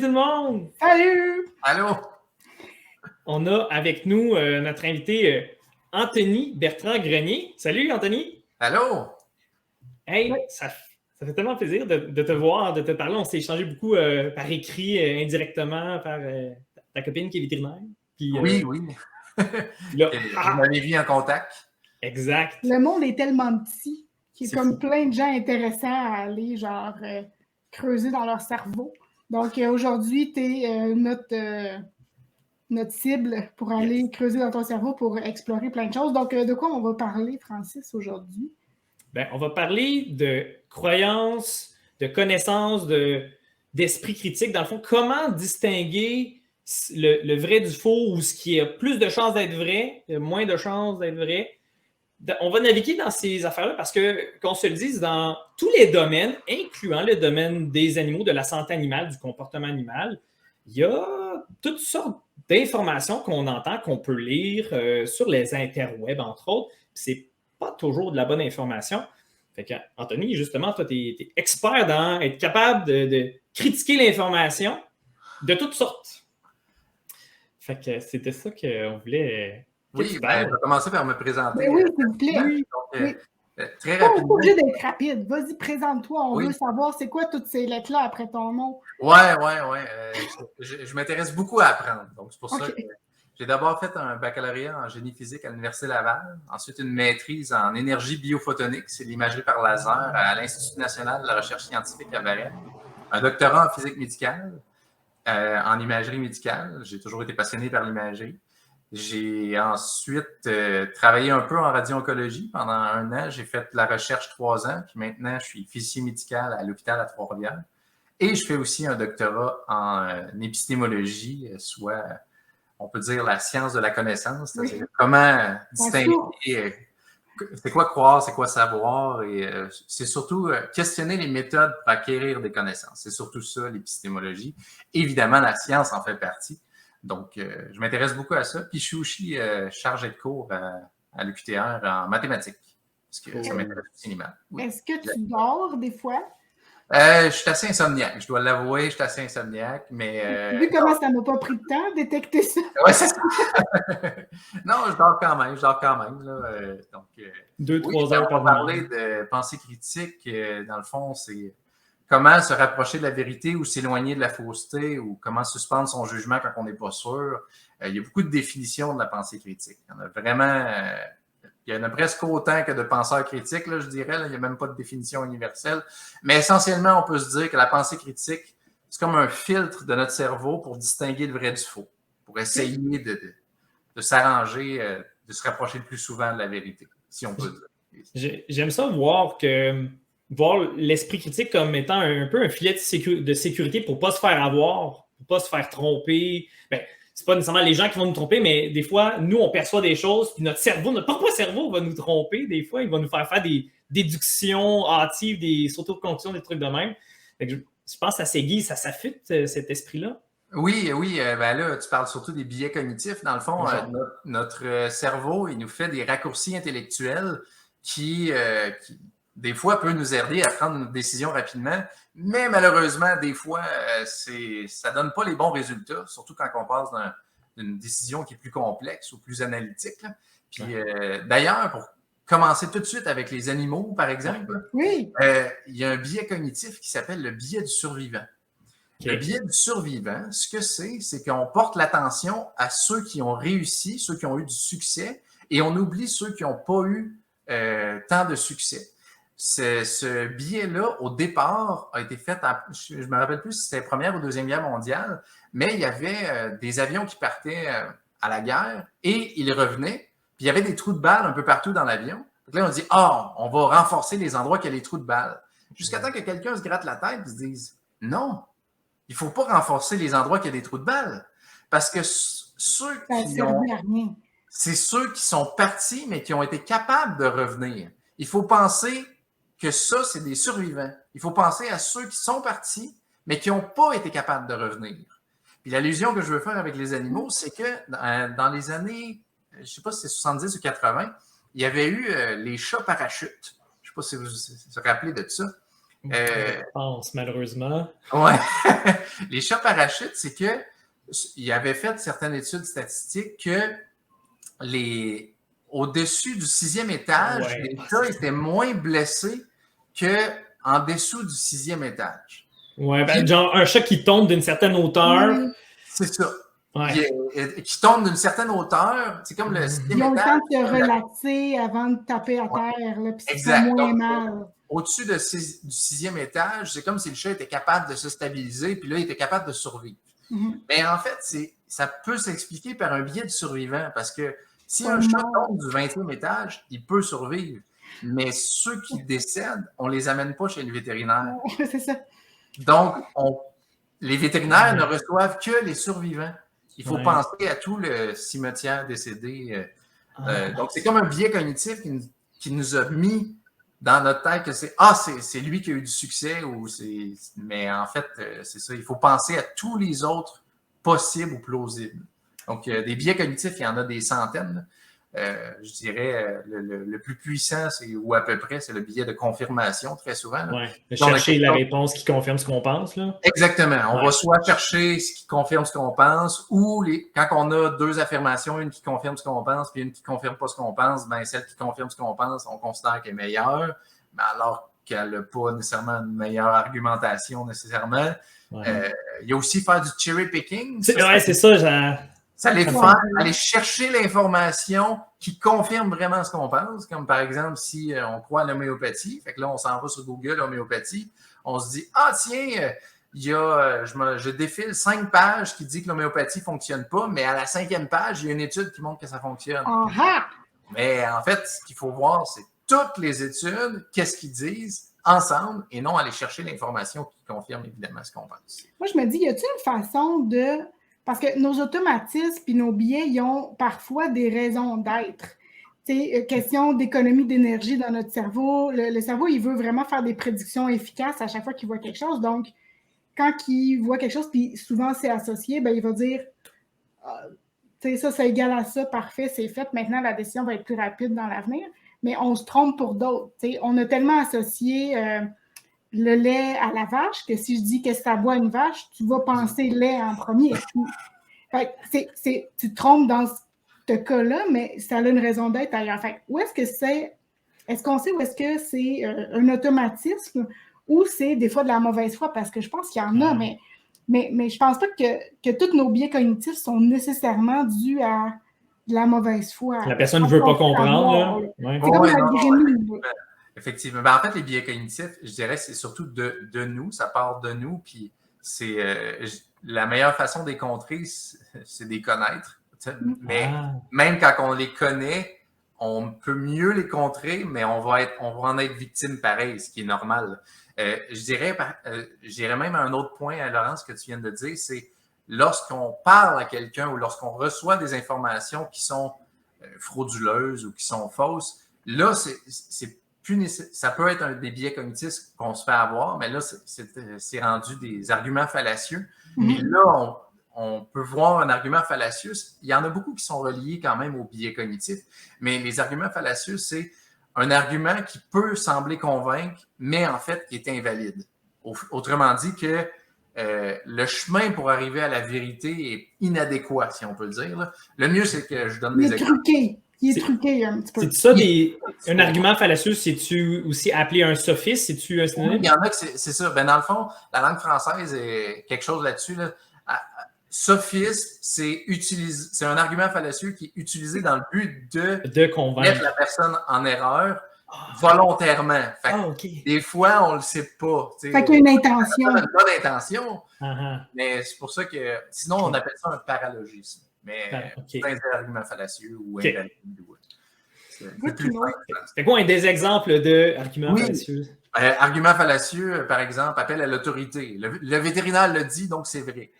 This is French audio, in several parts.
tout le monde! Salut! Allô? On a avec nous notre invité Anthony Bertrand-Grenier. Salut Anthony! Allô? Hey, Oui. ça fait tellement plaisir de te voir, de te parler. On s'est échangé beaucoup par écrit, indirectement, par ta copine qui est vétérinaire. Puis, Oui. là, Vous m'avez mis en contact. exact. Le monde est tellement petit qu'il y a C'est comme fou. plein de gens intéressants à aller creuser dans leur cerveau. Donc aujourd'hui, tu es notre cible pour aller creuser dans ton cerveau pour explorer plein de choses. Donc de quoi on va parler, Francis, aujourd'hui? Ben, on va parler de croyances, de connaissances, d'esprit critique. Dans le fond, comment distinguer le vrai du faux ou ce qui a plus de chances d'être vrai, moins de chances d'être vrai. On va naviguer dans ces affaires-là parce que, qu'on se le dise, dans tous les domaines, incluant le domaine des animaux, de la santé animale, du comportement animal, il y a toutes sortes d'informations qu'on entend, qu'on peut lire sur les interwebs, entre autres. C'est pas toujours de la bonne information. Fait que, Anthony, justement, toi, tu es expert dans être capable de critiquer l'information de toutes sortes. Fait que c'était ça qu'on voulait que tu Oui, parles. je vais commencer par me présenter. Oui, s'il vous plaît. Oui. Donc, Oui. très Pas rapidement. obligé d'être rapide. Vas-y, présente-toi. On Oui. veut savoir c'est quoi toutes ces lettres-là après ton nom. Ouais. Je m'intéresse beaucoup à apprendre. Donc, c'est pour ça OK. que j'ai d'abord fait un baccalauréat en génie physique à l'Université Laval. Ensuite, une maîtrise en énergie biophotonique, c'est l'imagerie par laser à l'Institut national de la recherche scientifique à Varennes. Un doctorat en physique médicale, en imagerie médicale. J'ai toujours été passionné par l'imagerie. J'ai ensuite travaillé un peu en radio-oncologie pendant 1 an. J'ai fait de la recherche 3 ans, puis maintenant, je suis physicien médical à l'hôpital à Trois-Rivières. Et je fais aussi un doctorat en épistémologie, soit, on peut dire, la science de la connaissance, c'est-à-dire comment distinguer, c'est quoi croire, c'est quoi savoir, et c'est surtout questionner les méthodes pour acquérir des connaissances. C'est surtout ça, l'épistémologie. Évidemment, la science en fait partie. Donc, je m'intéresse beaucoup à ça. Puis, je suis aussi chargé de cours à l'UQTR en mathématiques, parce que ça m'intéresse aussi les maths. Oui. Est-ce que tu dors des fois? Je suis assez insomniaque, je dois l'avouer, je suis assez insomniaque, mais... Vu comment ça m'a pas pris de temps à détecter ça? Ouais, c'est ça. Non, je dors quand même, là. Donc, 2-3 heures par nuit. Parler de pensée critique, dans le fond, c'est comment se rapprocher de la vérité ou s'éloigner de la fausseté ou comment suspendre son jugement quand on n'est pas sûr. Il y a beaucoup de définitions de la pensée critique. Il y en a vraiment... il y en a presque autant que de penseurs critiques, là, je dirais. Là. Il n'y a même pas de définition universelle. Mais essentiellement, on peut se dire que la pensée critique, c'est comme un filtre de notre cerveau pour distinguer le vrai du faux, pour essayer de s'arranger, de se rapprocher le plus souvent de la vérité, si on peut dire. J'aime ça voir l'esprit critique comme étant un peu un filet de sécurité pour ne pas se faire avoir, pour ne pas se faire tromper. Ben, c'est pas nécessairement les gens qui vont nous tromper, mais des fois, nous, on perçoit des choses, puis notre cerveau, notre propre cerveau va nous tromper. Des fois, il va nous faire des déductions hâtives, des autoconclusions, des trucs de même. Fait que je pense que ça s'aiguise, ça s'affûte, cet esprit-là. Oui, ben là, tu parles surtout des biais cognitifs. Dans le fond, notre cerveau, il nous fait des raccourcis intellectuels qui, des fois, peut nous aider à prendre une décision rapidement, mais malheureusement, des fois, ça donne pas les bons résultats, surtout quand on passe d'une décision qui est plus complexe ou plus analytique. Là. Puis, d'ailleurs, pour commencer tout de suite avec les animaux, par exemple, oui. Il y a un biais cognitif qui s'appelle le biais du survivant. Le biais du survivant, ce que c'est qu'on porte l'attention à ceux qui ont réussi, ceux qui ont eu du succès, et on oublie ceux qui n'ont pas eu tant de succès. Ce biais-là, au départ, a été fait, je ne me rappelle plus si c'était la Première ou Deuxième Guerre mondiale, mais il y avait des avions qui partaient à la guerre et ils revenaient, puis il y avait des trous de balles un peu partout dans l'avion. Donc là, on dit, on va renforcer les endroits qui ont les trous de balles. Jusqu'à temps que quelqu'un se gratte la tête et se dise, non, il ne faut pas renforcer les endroits qui ont des trous de balles. Parce que ceux c'est ceux qui sont partis, mais qui ont été capables de revenir. Il faut penser que ça, c'est des survivants. Il faut penser à ceux qui sont partis, mais qui n'ont pas été capables de revenir. Puis l'allusion que je veux faire avec les animaux, c'est que dans les années, je ne sais pas si c'est 70 ou 80, il y avait eu les chats parachutes. Je ne sais pas si vous vous rappelez de ça. Je pense, malheureusement. Ouais. Les chats parachutes, c'est que il avait fait certaines études statistiques que au-dessus du 6e étage, les chats étaient moins blessés qu'en dessous du 6e étage. Ouais, ben, genre un chat qui tombe d'une certaine hauteur. C'est ça. Ouais. Qui tombe d'une certaine hauteur, c'est comme le 6e étage. Ils ont le temps de se relaxer avant de taper à terre, là, puis c'est moins mal. Au-dessus du 6e étage, c'est comme si le chat était capable de se stabiliser, puis là, il était capable de survivre. Mais en fait, ça peut s'expliquer par un biais de survivant, parce que si un chat tombe du 20e étage, il peut survivre. Mais ceux qui décèdent, on ne les amène pas chez le vétérinaire. C'est ça. Donc, les vétérinaires ne reçoivent que les survivants. Il faut penser à tout le cimetière décédé. Donc, c'est comme un biais cognitif qui nous a mis dans notre tête que c'est lui qui a eu du succès. Mais en fait, c'est ça. Il faut penser à tous les autres possibles ou plausibles. Donc, des biais cognitifs, il y en a des centaines. Je dirais le plus puissant, ou à peu près, c'est le biais de confirmation, très souvent. Oui, de chercher la réponse qui confirme ce qu'on pense. Là. Exactement. On va soit chercher ce qui confirme ce qu'on pense, ou quand on a deux affirmations, une qui confirme ce qu'on pense, puis une qui ne confirme pas ce qu'on pense, ben celle qui confirme ce qu'on pense, on considère qu'elle est meilleure, mais alors qu'elle n'a pas nécessairement une meilleure argumentation nécessairement. Il y a aussi faire du cherry picking. C'est ça. Ça allait faire aller chercher l'information qui confirme vraiment ce qu'on pense. Comme par exemple, si on croit à l'homéopathie, fait que là, on s'en va sur Google, homéopathie, on se dit, tiens, je défile 5 pages qui dit que l'homéopathie ne fonctionne pas, mais à la 5e page, il y a une étude qui montre que ça fonctionne. Mais en fait, ce qu'il faut voir, c'est toutes les études, qu'est-ce qu'ils disent ensemble, et non aller chercher l'information qui confirme évidemment ce qu'on pense. Moi, je me dis, y a-t-il une façon de... Parce que nos automatismes et nos biais, ils ont parfois des raisons d'être. Question d'économie d'énergie dans notre cerveau. Le cerveau, il veut vraiment faire des prédictions efficaces à chaque fois qu'il voit quelque chose. Donc, quand il voit quelque chose, puis souvent c'est associé, ben, il va dire ça, c'est égal à ça, parfait, c'est fait. Maintenant, la décision va être plus rapide dans l'avenir. Mais on se trompe pour d'autres. On a tellement associé... le lait à la vache, que si je dis que ça boit une vache, tu vas penser lait en premier. Tu te trompes dans ce cas-là, mais ça a une raison d'être ailleurs. Fait, où est-ce que c'est? Est-ce qu'on sait où est-ce que c'est un automatisme ou c'est des fois de la mauvaise foi? Parce que je pense qu'il y en a, mais je pense pas que tous nos biais cognitifs sont nécessairement dus à de la mauvaise foi. La personne ne veut pas comprendre. C'est comme la grenouille. Effectivement. Ben, en fait, les biais cognitifs, je dirais, c'est surtout de nous. Ça part de nous. Puis c'est la meilleure façon de les contrer, c'est de les connaître. Mais même quand on les connaît, on peut mieux les contrer, mais on va en être victime pareil, ce qui est normal. Je dirais même à un autre point, Laurence, ce que tu viens de dire, c'est lorsqu'on parle à quelqu'un ou lorsqu'on reçoit des informations qui sont frauduleuses ou qui sont fausses, là, ça peut être des biais cognitifs qu'on se fait avoir, mais là, c'est rendu des arguments fallacieux. Et là, on peut voir un argument fallacieux. Il y en a beaucoup qui sont reliés quand même aux biais cognitifs, mais les arguments fallacieux, c'est un argument qui peut sembler convaincre, mais en fait, qui est invalide. Autrement dit que le chemin pour arriver à la vérité est inadéquat, si on peut le dire. Là. Le mieux, c'est que je donne des exemples. Il est truqué un petit peu. C'est ça, un argument fallacieux, c'est-tu aussi appelé un sophisme? C'est-tu un synonyme? Il y en a que c'est ça. Ben, dans le fond, la langue française est quelque chose là-dessus. Là. Sophisme, c'est un argument fallacieux qui est utilisé dans le but de convaincre mettre la personne en erreur volontairement. Fait des fois, on ne le sait pas. Fait qu'il y a une intention. Une bonne intention, mais c'est pour ça que sinon, on appelle ça un paralogisme. Mais c'est un argument fallacieux ou invalides. C'est plus c'est quoi un des exemples d'arguments fallacieux? Argument fallacieux, par exemple, appel à l'autorité. Le vétérinaire le dit, donc c'est vrai.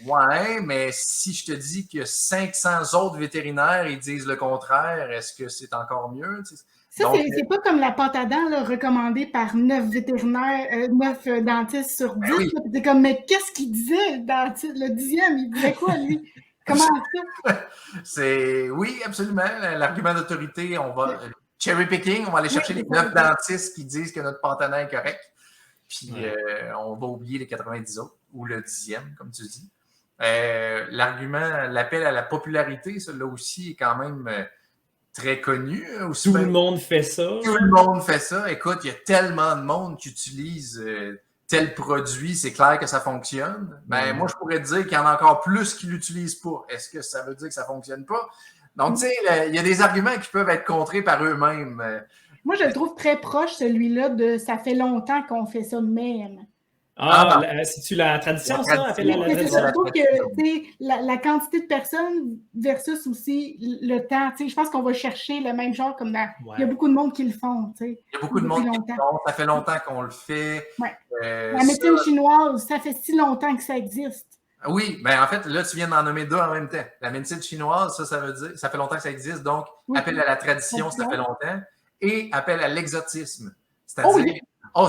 Ouais, mais si je te dis que 500 autres vétérinaires ils disent le contraire, est-ce que c'est encore mieux? Ça, c'est pas comme la pâte à dents là, recommandée par 9 vétérinaires, 9 dentistes sur 10. Oui. C'est comme, mais qu'est-ce qu'il disait, le dentiste? Le 10e, il disait quoi, lui? Comment ça? Oui, absolument. L'argument d'autorité, cherry picking, on va aller chercher les 9 dentistes qui disent que notre partenaire est correct. Puis on va oublier les 90 autres, ou le 10e, comme tu dis. L'argument, l'appel à la popularité, ça là aussi est quand même très connu. Tout le monde fait ça. Tout le monde fait ça. Écoute, il y a tellement de monde qui utilise tel produit, c'est clair que ça fonctionne. Ben, moi, je pourrais te dire qu'il y en a encore plus qui ne l'utilisent pas. Est-ce que ça veut dire que ça ne fonctionne pas? Donc, tu sais, il y a des arguments qui peuvent être contrés par eux-mêmes. Moi, je le trouve très proche, celui-là, de « ça fait longtemps qu'on fait ça même ». C'est-tu la tradition, ça? Je trouve que la quantité de personnes versus aussi le temps. Je pense qu'on va chercher le même genre comme dans... Il y a beaucoup de monde qui le font. Il y a beaucoup de monde qui le font. Ça fait longtemps qu'on le fait. Ouais. La médecine chinoise, ça fait si longtemps que ça existe. Oui, ben en fait, là, tu viens d'en nommer deux en même temps. La médecine chinoise, ça veut dire, ça fait longtemps que ça existe. Donc, appel à la tradition, ça fait longtemps. Et appel à l'exotisme. C'est-à-dire...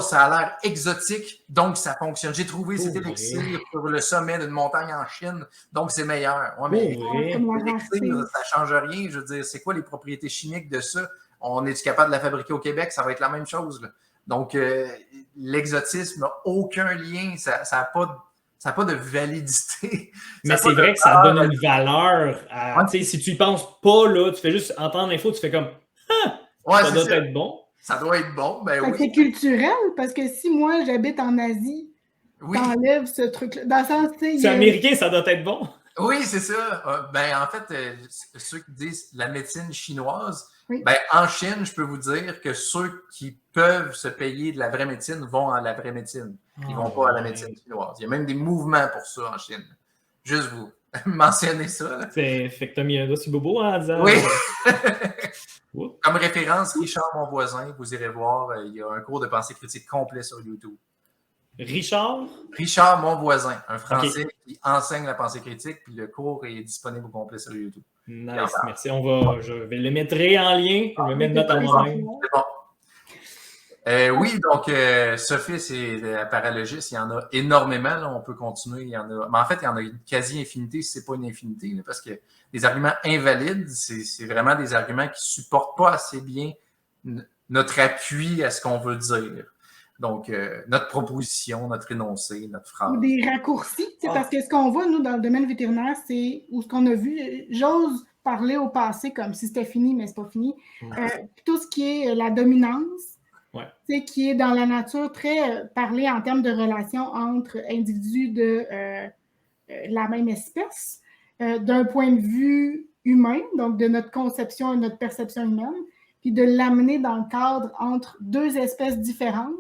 ça a l'air exotique, donc ça fonctionne. J'ai trouvé cet élixir sur le sommet d'une montagne en Chine, donc c'est meilleur. Ouais, mais l'élixir, ça ne change rien. Je veux dire, c'est quoi les propriétés chimiques de ça? On est-tu capable de la fabriquer au Québec? Ça va être la même chose. Là. Donc, l'exotisme n'a aucun lien. Ça n'a pas de validité. Mais c'est vrai que ça donne une valeur. Si tu y penses pas, là, tu fais juste entendre l'info, tu fais comme ça doit être bon. Ça doit être bon, ben oui. C'est culturel, parce que si moi, j'habite en Asie, t'enlèves ce truc-là. Dans le sens, c'est américain, ça doit être bon. Oui, c'est ça. En fait, ceux qui disent la médecine chinoise, en Chine, je peux vous dire que ceux qui peuvent se payer de la vraie médecine vont à la vraie médecine. Ils ne vont pas à la médecine chinoise. Il y a même des mouvements pour ça en Chine. Juste vous mentionnez ça. Là. Fait que t'as mis un dossier bobo en disant... Oui! Comme référence, Richard Mon Voisin, vous irez voir, il y a un cours de pensée critique complet sur YouTube. Richard Mon Voisin, un Français qui enseigne la pensée critique, puis le cours est disponible au complet sur YouTube. Nice, merci. Je vais le mettre en lien, je vais mettre note à moi-même. C'est bon. Donc, Sophie, c'est la paralogiste, il y en a énormément, là, on peut continuer, il y en a, mais en fait, il y en a une quasi-infinité, si ce n'est pas une infinité, là, parce que les arguments invalides, c'est vraiment des arguments qui ne supportent pas assez bien notre appui à ce qu'on veut dire. Donc, notre proposition, notre énoncé, notre phrase. Ou des raccourcis, parce que ce qu'on voit, nous, dans le domaine vétérinaire, c'est, ou ce qu'on a vu, j'ose parler au passé comme si c'était fini, mais c'est pas fini, tout ce qui est la dominance, qui est dans la nature très parlé en termes de relations entre individus de la même espèce, d'un point de vue humain, donc de notre conception et notre perception humaine, puis de l'amener dans le cadre entre deux espèces différentes.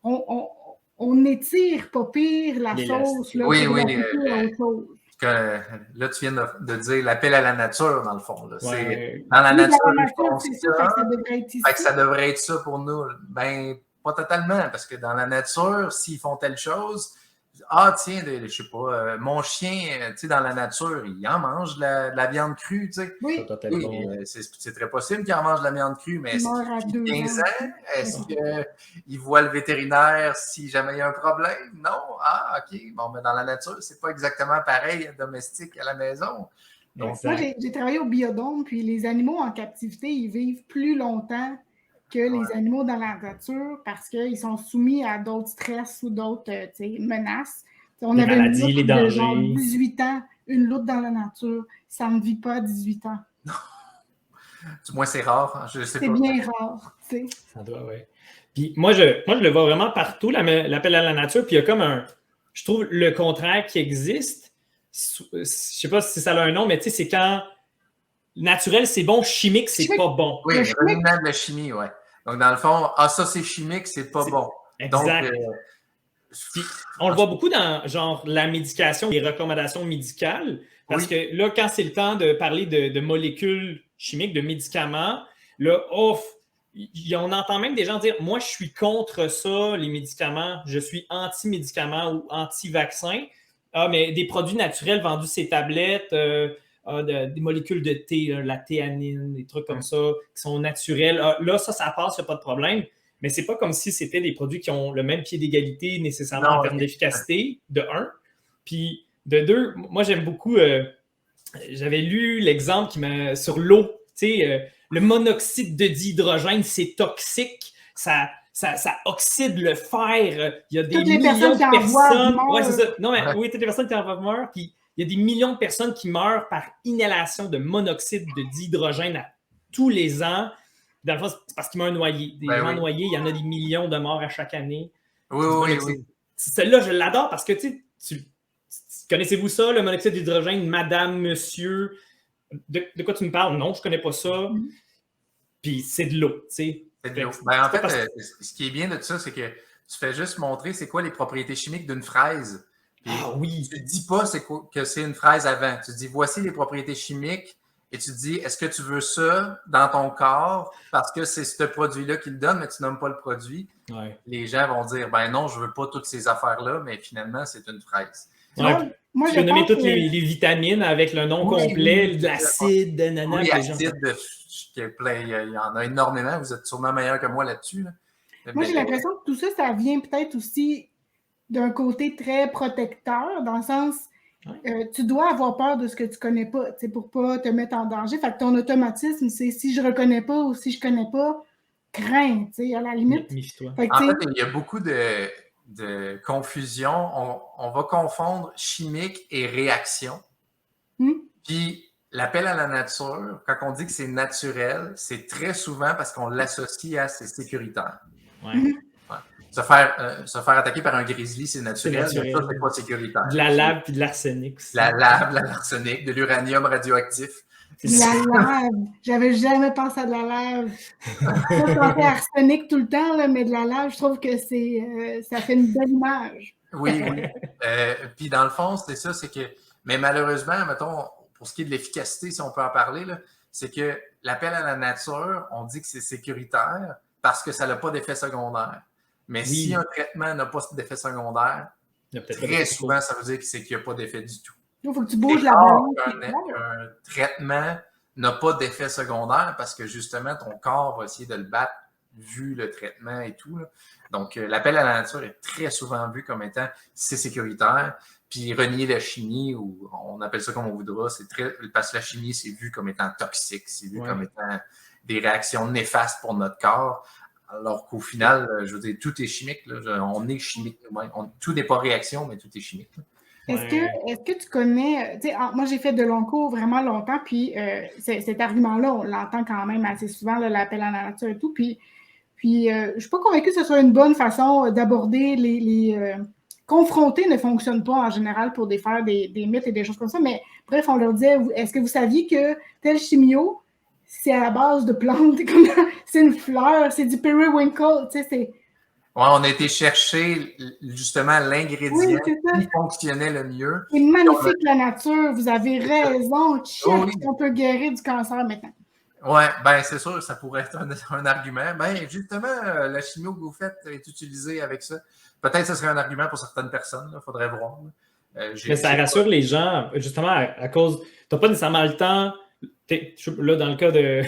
On étire pas pire la sauce. Là, là, tu viens de dire l'appel à la nature, dans le fond. Là. C'est, dans la nature, c'est ça, ça devrait être ici. Ça devrait être ça pour nous. Ben, pas totalement, parce que dans la nature, s'ils font telle chose, tiens, je sais pas, mon chien, tu sais, dans la nature, il en mange de la viande crue, tu sais. Oui. C'est très possible qu'il en mange de la viande crue, mais est-ce qu'il a 15 ans? Est-ce qu'il voit le vétérinaire si jamais il y a un problème? Non? OK. Bon, mais dans la nature, c'est pas exactement pareil domestique à la maison. Donc, moi, j'ai travaillé au biodôme, puis les animaux en captivité, ils vivent plus longtemps que les animaux dans la nature parce qu'ils sont soumis à d'autres stress ou d'autres menaces. On avait une loutre de genre 18 ans, une loutre dans la nature, ça ne vit pas à 18 ans. Non. Du moins, c'est rare. C'est bien rare. T'sais. Ça doit, oui. Puis moi, je le vois vraiment partout, l'appel à la nature, puis il y a comme je trouve le contraire qui existe. Je ne sais pas si ça a un nom, mais tu sais, c'est quand naturel, c'est bon, chimique, c'est pas bon. Oui, le remaniement de la chimie, oui. Donc, dans le fond, ça, c'est chimique, c'est pas bon. Exact. Donc, on le voit beaucoup dans genre la médication, les recommandations médicales, parce que là, quand c'est le temps de parler de molécules chimiques, de médicaments, là, on entend même des gens dire « Moi, je suis contre ça, les médicaments, je suis anti-médicaments ou anti-vaccin. » mais des produits naturels vendus ces tablettes, des molécules de thé, la théanine, des trucs comme ça, qui sont naturels. Là, ça passe, il n'y a pas de problème. Mais ce n'est pas comme si c'était des produits qui ont le même pied d'égalité nécessairement en termes d'efficacité, de un. Puis, de deux, moi, j'aime beaucoup... j'avais lu l'exemple sur l'eau. Tu sais, le monoxyde de dihydrogène, c'est toxique. Ça oxyde le fer. Il y a des Toutes les millions personnes qui de en boivent personnes. meurent. Ouais, c'est ça. Non, mais oui, toutes les personnes qui en boivent meurent. Puis il y a des millions de personnes qui meurent par inhalation de monoxyde de dihydrogène tous les ans. Dans le fond, c'est parce qu'ils meurent noyés. Des gens noyés, il y en a des millions de morts à chaque année. Oui. Celle-là, je l'adore parce que, connaissez-vous ça, le monoxyde d'hydrogène, madame, monsieur? De quoi tu me parles? Non, je ne connais pas ça. Puis c'est de l'eau, tu sais. C'est de l'eau. Ben, en fait, ce qui est bien de ça, c'est que tu fais juste montrer c'est quoi les propriétés chimiques d'une fraise. Puis oui. Tu ne dis pas que c'est une fraise avant. Tu dis voici les propriétés chimiques et tu dis est-ce que tu veux ça dans ton corps parce que c'est ce produit-là qui le donne, mais tu nommes pas le produit. Ouais. Les gens vont dire ben non, je veux pas toutes ces affaires-là, mais finalement, c'est une fraise. Ouais. Moi, je peux nommer toutes les vitamines avec le nom complet, de l'acide, de nanana. Oui, acide, il y en a énormément. Vous êtes sûrement meilleur que moi là-dessus. Là. Moi, j'ai l'impression que tout ça, ça vient peut-être aussi d'un côté très protecteur, dans le sens, tu dois avoir peur de ce que tu connais pas, pour pas te mettre en danger. Fait que ton automatisme, c'est si je reconnais pas ou si je connais pas, crains, à la limite. En fait, il y a beaucoup de confusion. On va confondre chimique et réaction. Puis l'appel à la nature, quand on dit que c'est naturel, c'est très souvent parce qu'on l'associe à c'est sécuritaire. Se faire attaquer par un grizzly, c'est naturel, mais ça, c'est pas sécuritaire. De la lave puis de l'arsenic aussi. La lave, l'arsenic, de l'uranium radioactif. De la lave. J'avais jamais pensé à de la lave. Je pensais à arsenic tout le temps, là, mais de la lave, je trouve que ça fait une belle image. Oui. Puis dans le fond, c'est ça, c'est que... Mais malheureusement, mettons, pour ce qui est de l'efficacité, si on peut en parler, c'est que l'appel à la nature, on dit que c'est sécuritaire parce que ça n'a pas d'effet secondaire. Mais si un traitement n'a pas d'effet secondaire, très souvent, ça veut dire qu'il n'y a pas d'effet du tout. Il faut que tu bouges la balance. Un traitement n'a pas d'effet secondaire parce que justement, ton corps va essayer de le battre vu le traitement et tout. Là. Donc, l'appel à la nature est très souvent vu comme étant c'est sécuritaire. Puis renier la chimie, ou on appelle ça comme on voudra, parce que la chimie, c'est vu comme étant toxique, c'est vu comme étant des réactions néfastes pour notre corps. Alors qu'au final, je veux dire, tout est chimique. Là. On est chimique nous-mêmes. Tout n'est pas réaction, mais tout est chimique. Est-ce que tu connais... moi, j'ai fait de longs cours vraiment longtemps, puis cet argument-là, on l'entend quand même assez souvent, l'appel à la nature et tout. Puis je ne suis pas convaincue que ce soit une bonne façon d'aborder les confronter ne fonctionne pas en général pour défaire des mythes et des choses comme ça. Mais bref, on leur disait, est-ce que vous saviez que tel chimio, c'est à la base de plantes, c'est une fleur, c'est du periwinkle, tu sais, c'est... Ouais, on a été chercher justement l'ingrédient qui fonctionnait le mieux. C'est magnifique la nature, vous avez raison, on peut guérir du cancer maintenant. Oui, bien c'est sûr, ça pourrait être un argument. Bien, justement, la chimio que vous faites est utilisée avec ça. Peut-être que ce serait un argument pour certaines personnes, il faudrait voir. Mais ça rassure les gens, justement, à cause... Tu n'as pas nécessairement le temps... Là, dans le cas de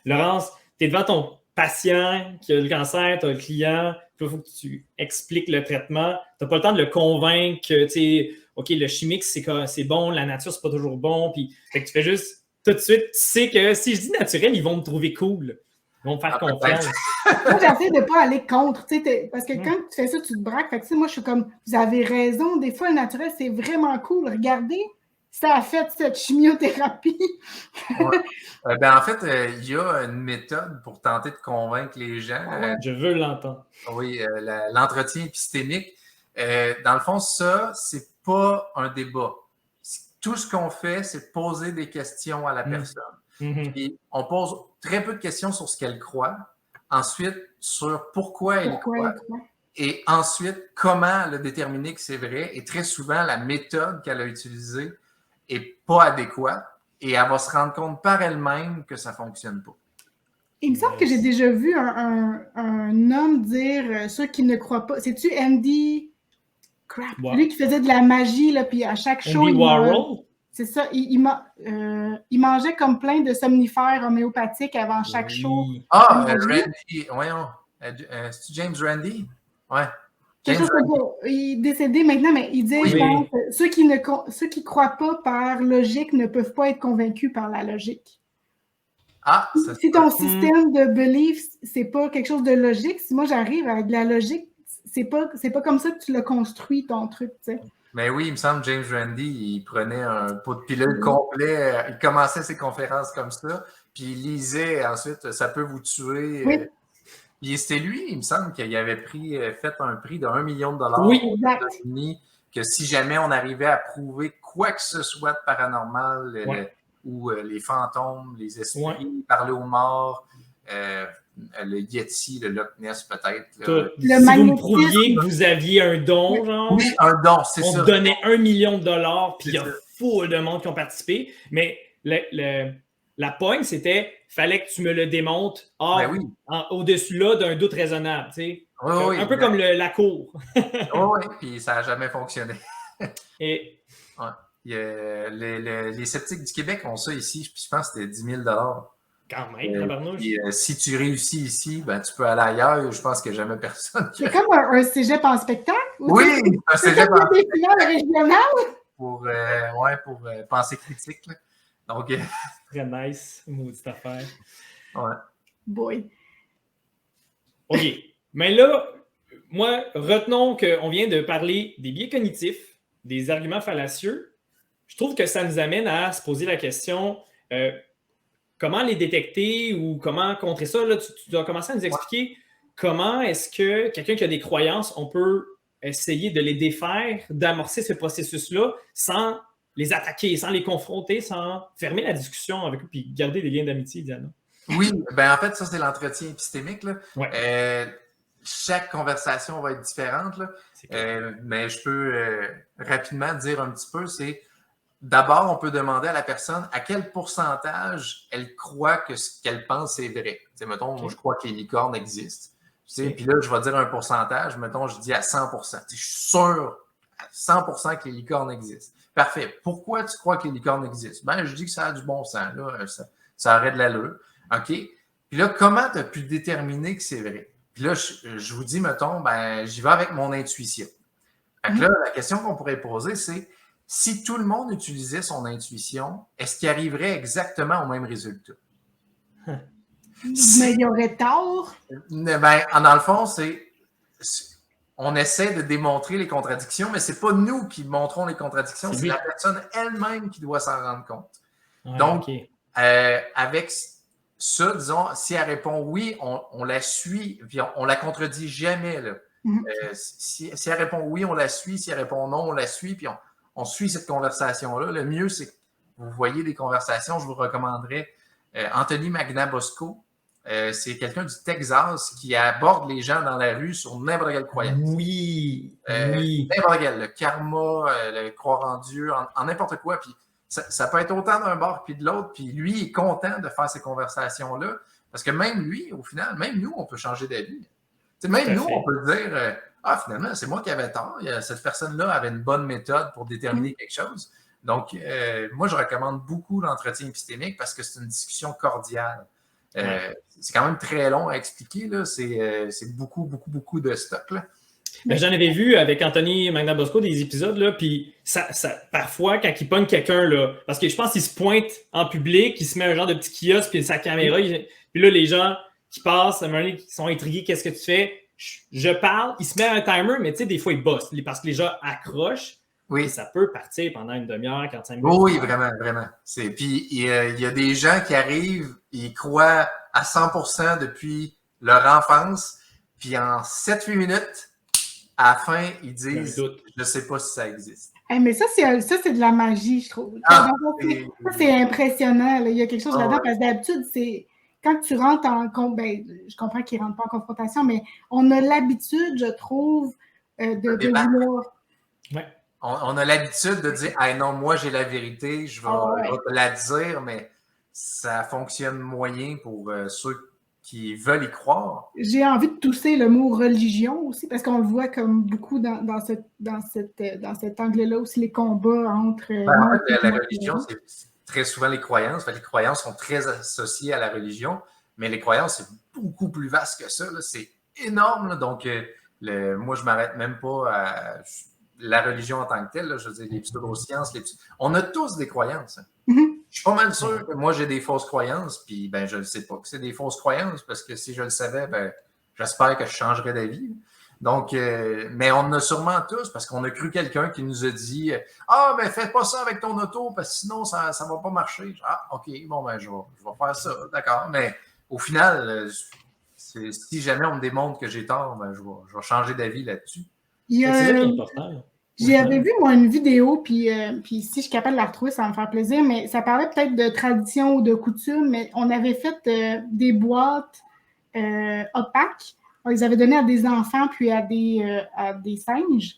Laurence, tu es devant ton patient qui a le cancer, tu as le client, il faut que tu expliques le traitement. Tu n'as pas le temps de le convaincre que, OK, le chimique, c'est bon, la nature, c'est pas toujours bon. Puis, tu fais juste, tout de suite, tu sais que si je dis naturel, ils vont me trouver cool. Ils vont me faire confiance. Moi, j'essaie de ne pas aller contre, parce que quand tu fais ça, tu te braques. Fait que, moi, je suis comme, vous avez raison, des fois, le naturel, c'est vraiment cool. Regardez, ça a fait cette chimiothérapie. En fait, il y a une méthode pour tenter de convaincre les gens. Je veux l'entendre. Oui, l'entretien épistémique. Dans le fond, ça, c'est pas un débat. Tout ce qu'on fait, c'est poser des questions à la personne. Puis on pose très peu de questions sur ce qu'elle croit. Ensuite, sur pourquoi elle croit. Et ensuite, comment elle a déterminé que c'est vrai. Et très souvent, la méthode qu'elle a utilisée n'est pas adéquate et elle va se rendre compte par elle-même que ça ne fonctionne pas. Il me semble que j'ai déjà vu un homme dire ceux qui ne croient pas. C'est-tu Andy? Crap. Wow. Lui qui faisait de la magie, là, puis à chaque show. Andy Warhol? C'est ça. Il mangeait comme plein de somnifères homéopathiques avant chaque show. Ah, Randy. Voyons. C'est-tu James Randi? Ouais. Il est décédé maintenant, mais il dit, je pense, ceux qui croient pas par logique ne peuvent pas être convaincus par la logique. Ah, ça Si ton système de belief, c'est pas quelque chose de logique, si moi j'arrive avec de la logique, c'est pas comme ça que tu l'as construit ton truc, tu sais. Mais oui, il me semble James Randi, il prenait un pot de pilule complet, il commençait ses conférences comme ça, puis il lisait ensuite « Ça peut vous tuer Oui. ». Puis c'était lui, il me semble qu'il avait fait un prix de 1 million de dollars aux États-Unis, que si jamais on arrivait à prouver quoi que ce soit de paranormal, ou les fantômes, les esprits, parler aux morts, le Yeti, le Loch Ness peut-être. Si vous me prouviez que vous aviez un don, genre, oui, un don, c'est ça. On donnait 1 million de dollars, puis il y a full de monde qui ont participé. Mais la pointe, c'était fallait que tu me le démontres au-dessus là d'un doute raisonnable. Tu sais. Un peu comme la cour. Oui, puis ça n'a jamais fonctionné. Et... les sceptiques du Québec ont ça ici, puis je pense que c'était 10 000 Quand même, si tu réussis ici, ben, tu peux aller ailleurs. Je pense qu'il n'y a jamais personne. C'est comme un cégep en spectacle? Oui, un cégep en spectacle régional. Pour penser critique. Là. Donc, très nice, maudite affaire. Ouais. Boy. OK. Mais là, moi, retenons qu'on vient de parler des biais cognitifs, des arguments fallacieux. Je trouve que ça nous amène à se poser la question comment les détecter ou comment contrer ça. Là, tu dois commencer à nous expliquer comment est-ce que quelqu'un qui a des croyances, on peut essayer de les défaire, d'amorcer ce processus-là sans les attaquer, sans les confronter, sans fermer la discussion avec eux puis garder des liens d'amitié, Diana. Oui, ben en fait, ça, c'est l'entretien épistémique. Là. Chaque conversation va être différente, là. Mais je peux rapidement dire un petit peu, c'est d'abord, on peut demander à la personne à quel pourcentage elle croit que ce qu'elle pense est vrai. T'sais, mettons, moi, je crois que les licornes existent. Puis là, je vais dire un pourcentage. Mettons, je dis à 100%. Je suis sûr à 100% que les licornes existent. Parfait. Pourquoi tu crois que les licornes existent? Ben, je dis que ça a du bon sens. Là. Ça aurait de l'allure. OK? Puis là, comment tu as pu déterminer que c'est vrai? Puis là, je vous dis, mettons, ben, j'y vais avec mon intuition. Fait que là, la question qu'on pourrait poser, c'est si tout le monde utilisait son intuition, est-ce qu'il arriverait exactement au même résultat? Mais il y aurait tort. Ben, dans le fond, on essaie de démontrer les contradictions, mais ce n'est pas nous qui montrons les contradictions, c'est la personne elle-même qui doit s'en rendre compte. Donc, avec ça, disons, si elle répond oui, on la suit, puis on la contredit jamais. Là. Si elle répond oui, on la suit. Si elle répond non, on la suit, puis on suit cette conversation-là. Le mieux, c'est que vous voyez des conversations, je vous recommanderais Anthony Magnabosco. C'est quelqu'un du Texas qui aborde les gens dans la rue sur n'importe quelle croyance. Oui. N'importe quelle. Le karma, le croire en Dieu, en n'importe quoi. Puis ça peut être autant d'un bord puis de l'autre. Puis lui est content de faire ces conversations-là. Parce que même lui, au final, même nous, on peut changer d'avis. Même nous, on peut dire finalement, c'est moi qui avais tort. Cette personne-là avait une bonne méthode pour déterminer quelque chose. Donc, moi, je recommande beaucoup l'entretien épistémique parce que c'est une discussion cordiale. C'est quand même très long à expliquer. Là. C'est beaucoup de stock. Là. Ben, j'en avais vu avec Anthony Magnabosco des épisodes, là, puis parfois, quand il pogne quelqu'un, là, parce que je pense qu'il se pointe en public, il se met un genre de petit kiosque, puis sa caméra, puis là, les gens qui passent, à un moment donné, qui sont intrigués, qu'est-ce que tu fais? Je parle, il se met un timer, mais tu sais, des fois, il bosse, parce que les gens accrochent. Oui. Et ça peut partir pendant une demi-heure, 45 minutes. Oui, vraiment. Puis, il y a des gens qui arrivent, ils croient à 100% depuis leur enfance, puis en 7-8 minutes, à la fin, ils disent « Je ne sais pas si ça existe ». Mais ça, c'est de la magie, je trouve. Ça, c'est impressionnant. Là. Il y a quelque chose là-dedans, parce que d'habitude, c'est quand tu rentres je comprends qu'ils ne rentrent pas en confrontation, mais on a l'habitude, je trouve, de vouloir... Ouais. On a l'habitude de dire « Ah non, moi, j'ai la vérité, je vais te la dire », mais ça fonctionne moyen pour ceux qui veulent y croire. J'ai envie de tousser le mot religion aussi, parce qu'on le voit comme beaucoup dans cet angle-là aussi, les combats entre... en fait, la religion, c'est très souvent les croyances. Les croyances sont très associées à la religion, mais les croyances, c'est beaucoup plus vaste que ça. Là. C'est énorme. Là. Donc, moi, je ne m'arrête même pas à la religion en tant que telle. Là. Je veux dire, les pseudosciences, on a tous des croyances. Hein. Je suis pas mal sûr que moi, j'ai des fausses croyances, puis ben, je ne sais pas que c'est des fausses croyances, parce que si je le savais, ben, j'espère que je changerais d'avis. Donc, mais on en a sûrement tous, parce qu'on a cru quelqu'un qui nous a dit Ah, ben, fais pas ça avec ton auto, parce que sinon, ça ne va pas marcher. Ah, OK, bon, ben, je vais faire ça, d'accord. Mais au final, si jamais on me démontre que j'ai tort, ben, je vais changer d'avis là-dessus. Il y C'est ça qui est a, important. J'avais vu, moi, une vidéo, puis si je suis capable de la retrouver, ça va me faire plaisir, mais ça parlait peut-être de tradition ou de coutume, mais on avait fait des boîtes opaques. Ils avaient donné à des enfants puis à des singes.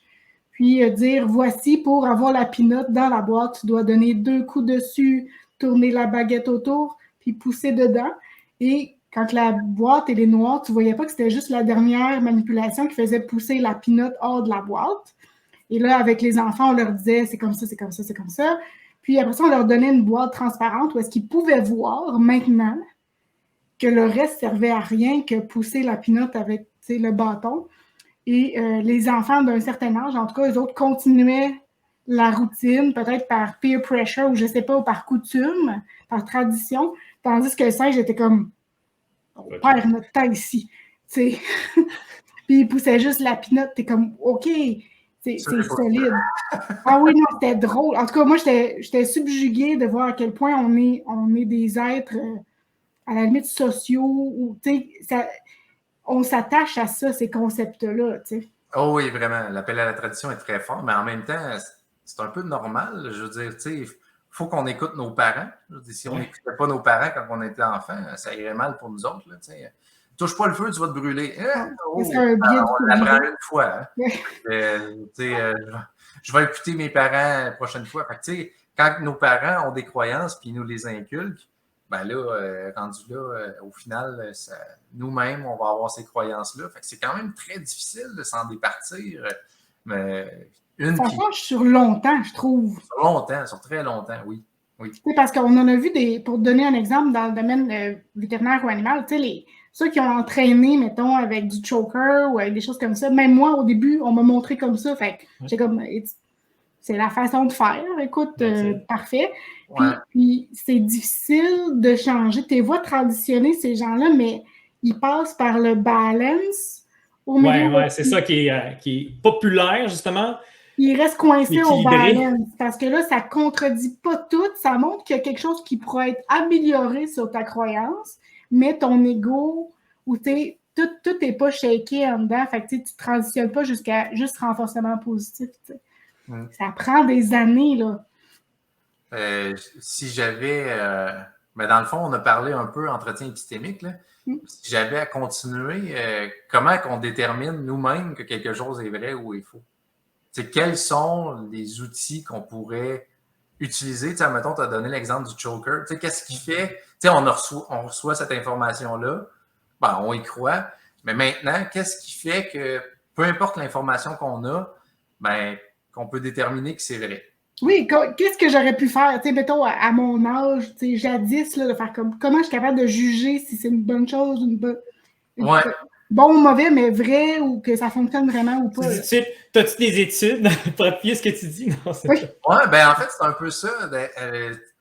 Puis dire, voici, pour avoir la pinotte dans la boîte, tu dois donner 2 coups dessus, tourner la baguette autour, puis pousser dedans. Et quand la boîte elle est noire, tu voyais pas que c'était juste la dernière manipulation qui faisait pousser la pinotte hors de la boîte. Et là, avec les enfants, on leur disait, c'est comme ça, c'est comme ça, c'est comme ça. Puis après ça, on leur donnait une boîte transparente où est-ce qu'ils pouvaient voir maintenant que le reste servait à rien que pousser la pinotte avec le bâton. Et les enfants d'un certain âge, en tout cas, eux autres continuaient la routine, peut-être par peer pressure ou je ne sais pas, ou par coutume, par tradition, tandis que le singe était comme, on perd notre temps ici. Puis il poussait juste la pinotte, t'es comme, OK, c'est solide. Ah oui, non, c'était drôle. En tout cas, moi, j'étais subjuguée de voir à quel point on est des êtres, à la limite, sociaux, ou, on s'attache à ça, ces concepts-là, tu sais. Oh oui, vraiment. L'appel à la tradition est très fort, mais en même temps, c'est un peu normal. Je veux dire, tu sais, il faut qu'on écoute nos parents. Je veux dire, si on n'écoutait pas nos parents quand on était enfant, ça irait mal pour nous autres, là, tu sais. Touche pas le feu, tu vas te brûler. C'est un biais on l'apprend une fois. Hein. Ouais. Je vais écouter mes parents la prochaine fois. Fait que, quand nos parents ont des croyances puis ils nous les inculquent, ben là, rendu là, au final, nous-mêmes, on va avoir ces croyances-là. Fait que c'est quand même très difficile de s'en départir. Mais ça change sur longtemps, je trouve. Sur longtemps, sur très longtemps, oui. Parce qu'on en a vu pour donner un exemple dans le domaine vétérinaire ou animal, ceux qui ont entraîné, mettons, avec du choker ou avec des choses comme ça. Même moi, au début, on m'a montré comme ça. Fait que j'ai comme, c'est la façon de faire. Écoute, parfait. Puis c'est difficile de changer. Tes voix traditionnées, ces gens-là, mais ils passent par le balance au milieu. Oui, c'est ça qui est populaire, justement. Il reste coincé au balance parce que là, ça ne contredit pas tout. Ça montre qu'il y a quelque chose qui pourrait être amélioré sur ta croyance, mais ton ego, ou tout n'est pas shaké en dedans. Fait que tu ne transitionnes pas jusqu'à juste renforcement positif. Ça prend des années, là. Si j'avais... mais dans le fond, on a parlé un peu entretien épistémique. Là. Si j'avais à continuer, comment qu'on détermine nous-mêmes que quelque chose est vrai ou est faux? Quels sont les outils qu'on pourrait utiliser? Mettons, tu as donné l'exemple du choker. Qu'est-ce qui fait? On reçoit cette information-là, ben, on y croit, mais maintenant, qu'est-ce qui fait que, peu importe l'information qu'on a, ben, qu'on peut déterminer que c'est vrai? Oui, qu'est-ce que j'aurais pu faire, mettons, à mon âge, jadis, là, de faire comment je suis capable de juger si c'est une bonne chose ou bon ou mauvais, mais vrai, ou que ça fonctionne vraiment ou pas. T'as-tu des études pour appuyer ce que tu dis? Non, ben en fait, c'est un peu ça.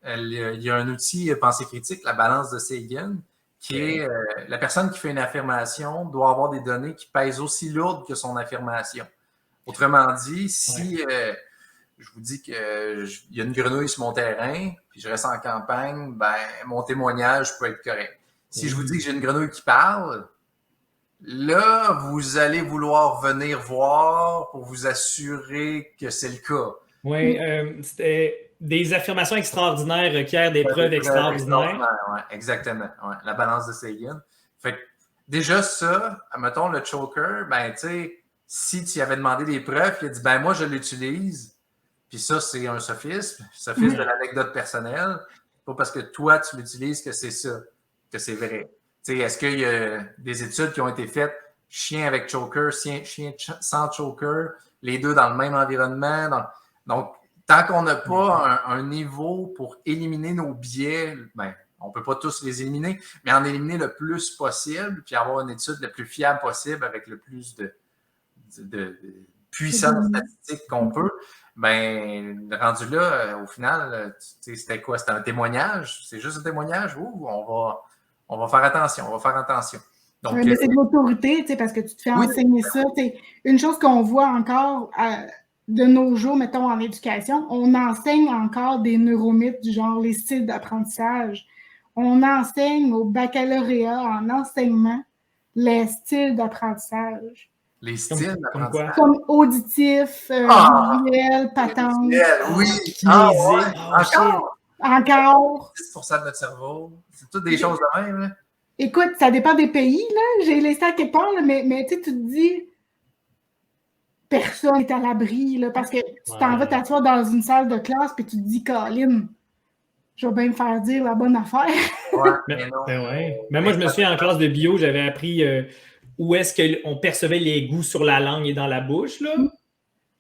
Il y a un outil pensée critique, la balance de Sagan, qui est la personne qui fait une affirmation doit avoir des données qui pèsent aussi lourdes que son affirmation. Autrement dit, si je vous dis qu'il y a une grenouille sur mon terrain, puis je reste en campagne, ben mon témoignage peut être correct. Si je vous dis que j'ai une grenouille qui parle, là, vous allez vouloir venir voir pour vous assurer que c'est le cas. Oui, des affirmations extraordinaires requièrent des preuves extraordinaires. Ouais, exactement. Ouais, la balance de Sagan. Fait que déjà ça, mettons le choker, ben tu sais, si tu avais demandé des preuves, il a dit ben moi je l'utilise. Puis ça, c'est un sophisme de l'anecdote personnelle. Pas parce que toi, tu l'utilises que c'est ça, que c'est vrai. Est-ce qu'il y a des études qui ont été faites, chien avec choker, chien sans choker, les deux dans le même environnement? Donc, tant qu'on n'a pas un niveau pour éliminer nos biais, ben, on ne peut pas tous les éliminer, mais en éliminer le plus possible, puis avoir une étude le plus fiable possible avec le plus de puissance statistique qu'on peut, ben, rendu là, au final, c'était quoi? C'était un témoignage? C'est juste un témoignage? On va faire attention, on va faire attention. Donc, mais c'est de l'autorité, tu sais, parce que tu te fais enseigner ça. Une chose qu'on voit encore de nos jours, mettons, en éducation, on enseigne encore des neuromythes du genre les styles d'apprentissage. On enseigne au baccalauréat en enseignement les styles d'apprentissage. Les styles d'apprentissage. Comme auditif, visuel, patente. Oui, Encore. 10% de notre cerveau. C'est toutes des choses de même. Là. Écoute, ça dépend des pays. Là. J'ai laissé à quelque part, là, mais tu te dis, personne n'est à l'abri. Là, parce que tu t'en vas t'asseoir dans une salle de classe puis tu te dis, Colin, je vais bien me faire dire la bonne affaire. Mais moi, je me souviens en classe de bio, j'avais appris où est-ce qu'on percevait les goûts sur la langue et dans la bouche. Là.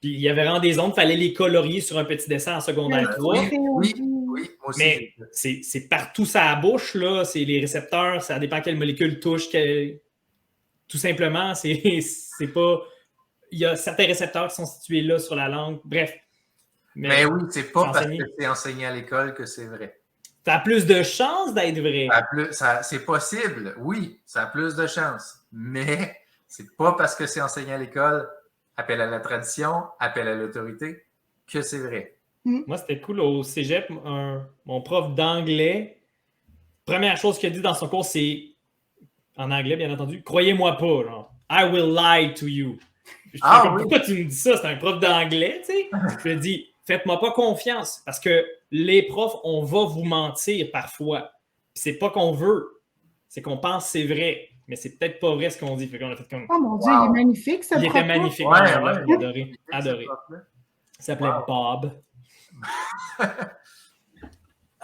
Puis il y avait vraiment des ondes, il fallait les colorier sur un petit dessin en secondaire 3. Oui, moi aussi. Mais c'est partout ça la bouche, là. C'est les récepteurs, ça dépend quelle molécule touche. Tout simplement, c'est pas. Il y a certains récepteurs qui sont situés là sur la langue. Bref. Mais oui, c'est pas parce que c'est enseigné à l'école que c'est vrai. Ça a plus de chances d'être vrai. C'est possible, oui, ça a plus de chances. Mais c'est pas parce que c'est enseigné à l'école, appel à la tradition, appel à l'autorité, que c'est vrai. Moi, c'était cool. Au cégep, mon prof d'anglais, première chose qu'il a dit dans son cours, c'est, en anglais, bien entendu, croyez-moi pas, genre, I will lie to you. Pourquoi tu me dis ça? C'est un prof d'anglais, tu sais. Je lui ai dit, faites-moi pas confiance, parce que les profs, on va vous mentir parfois. Puis c'est pas qu'on veut, c'est qu'on pense que c'est vrai, mais c'est peut-être pas vrai ce qu'on dit. Fait qu'on a fait comme... Oh mon Dieu, il est magnifique, ce prof. Il était magnifique. Adoré. Il s'appelait Bob.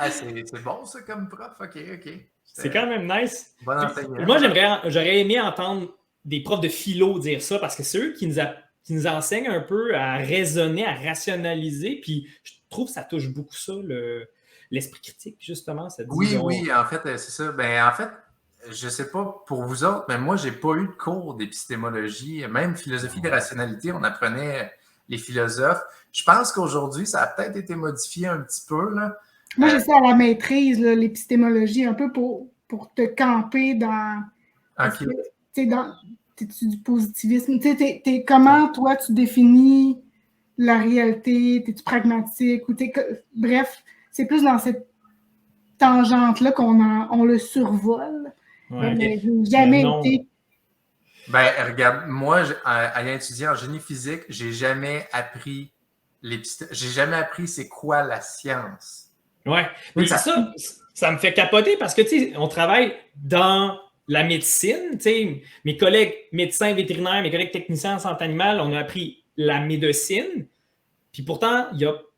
C'est bon, ça, comme prof? OK. C'est quand même nice. Bon enseignement. Moi, j'aurais aimé entendre des profs de philo dire ça, parce que c'est eux qui nous enseignent un peu à raisonner, à rationaliser, puis je trouve que ça touche beaucoup ça, l'esprit critique, justement. Ça dit, oui, en fait, c'est ça. Ben, en fait, je ne sais pas pour vous autres, mais moi, je n'ai pas eu de cours d'épistémologie, même philosophie de rationalité, on apprenait les philosophes. Je pense qu'aujourd'hui, ça a peut-être été modifié un petit peu, là. Moi, j'ai ça à la maîtrise, là, l'épistémologie, un peu pour te camper dans... OK. T'es-tu du positivisme? Comment, toi, tu définis la réalité? T'es-tu pragmatique? Bref, c'est plus dans cette tangente-là qu'on le survole. Mais j'ai jamais été... Ben, regarde, moi, ayant étudié en génie physique, j'ai jamais appris c'est quoi la science. Ouais, mais ça me fait capoter parce que, tu sais, on travaille dans la médecine, tu sais, mes collègues médecins vétérinaires, mes collègues techniciens en santé animale, on a appris la médecine, puis pourtant,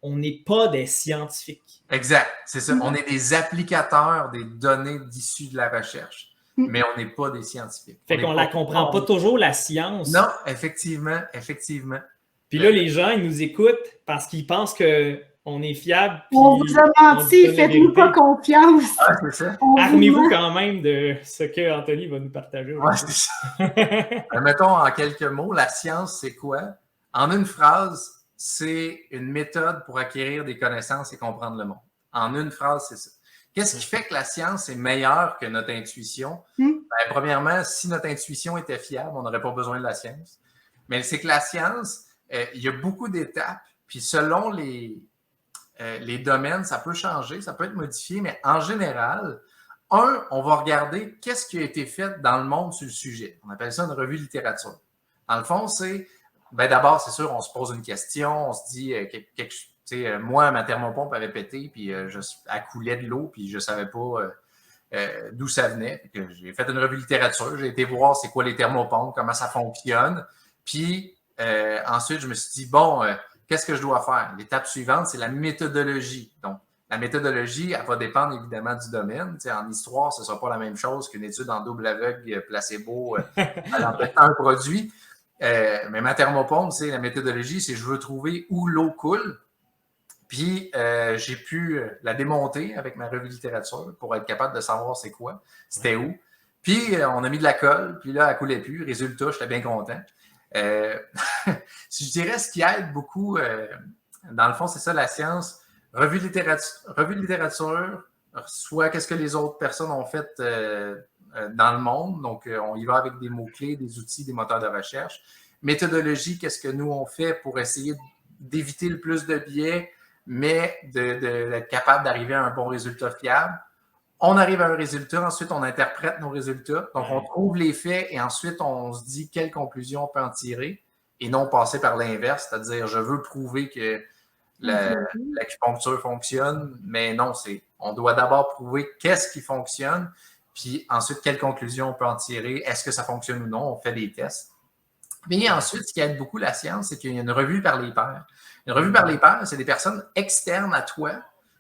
on n'est pas des scientifiques. Exact, c'est ça. On est des applicateurs des données issues de la recherche, mais on n'est pas des scientifiques. Fait qu'on la comprend pas toujours, la science. Non, effectivement. Puis là, les gens, ils nous écoutent parce qu'ils pensent qu'on est fiable. On vous a menti, faites-nous pas confiance. Ah, c'est ça. Armez-vous quand même de ce que Anthony va nous partager. Ouais, c'est ça. Mettons en quelques mots, la science, c'est quoi? En une phrase, c'est une méthode pour acquérir des connaissances et comprendre le monde. En une phrase, c'est ça. Qu'est-ce qui fait que la science est meilleure que notre intuition? Ben, premièrement, si notre intuition était fiable, on n'aurait pas besoin de la science. Mais c'est que la science, il y a beaucoup d'étapes, puis selon les domaines, ça peut changer, ça peut être modifié, mais en général, on va regarder qu'est-ce qui a été fait dans le monde sur le sujet. On appelle ça une revue littérature. Dans le fond, c'est, d'abord, c'est sûr, on se pose une question, on se dit, moi, ma thermopompe avait pété, puis elle coulait de l'eau, puis je ne savais pas d'où ça venait. J'ai fait une revue littérature, j'ai été voir c'est quoi les thermopompes, comment ça fonctionne, puis ensuite, je me suis dit, qu'est-ce que je dois faire? L'étape suivante, c'est la méthodologie. Donc, la méthodologie, elle va dépendre évidemment du domaine. Tu sais, en histoire, ce ne sera pas la même chose qu'une étude en double aveugle, placebo, allant un produit. Mais ma thermopompe, c'est la méthodologie, c'est je veux trouver où l'eau coule. Puis, j'ai pu la démonter avec ma revue littérature pour être capable de savoir c'est quoi, c'était où. Puis, on a mis de la colle, puis là, elle ne coulait plus. Résultat, j'étais bien content. Si je dirais ce qui aide beaucoup, dans le fond, c'est ça la science, revue de littérature, soit qu'est-ce que les autres personnes ont fait dans le monde, donc on y va avec des mots-clés, des outils, des moteurs de recherche. Méthodologie, qu'est-ce que nous on fait pour essayer d'éviter le plus de biais, mais d'être capable d'arriver à un bon résultat fiable. On arrive à un résultat, ensuite on interprète nos résultats. Donc on trouve les faits et ensuite on se dit quelle conclusion on peut en tirer et non passer par l'inverse, c'est-à-dire je veux prouver que l'acupuncture fonctionne, mais non, on doit d'abord prouver qu'est-ce qui fonctionne, puis ensuite quelle conclusion on peut en tirer, est-ce que ça fonctionne ou non, on fait des tests. Mais ensuite, ce qui aide beaucoup la science, c'est qu'il y a une revue par les pairs. Une revue par les pairs, c'est des personnes externes à toi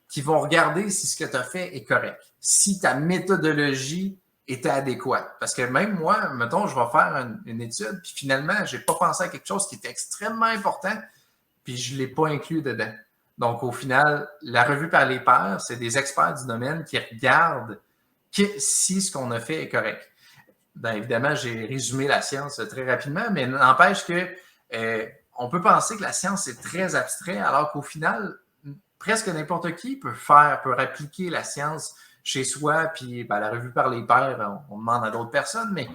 qui vont regarder si ce que tu as fait est correct, si ta méthodologie était adéquate. Parce que même moi, mettons, je vais faire une étude, puis finalement, je n'ai pas pensé à quelque chose qui était extrêmement important, puis je ne l'ai pas inclus dedans. Donc, au final, la revue par les pairs, c'est des experts du domaine qui regardent si ce qu'on a fait est correct. Bien évidemment, j'ai résumé la science très rapidement, mais n'empêche que on peut penser que la science est très abstrait, alors qu'au final, presque n'importe qui peut appliquer la science chez soi, puis la revue par les pairs, on demande à d'autres personnes, mais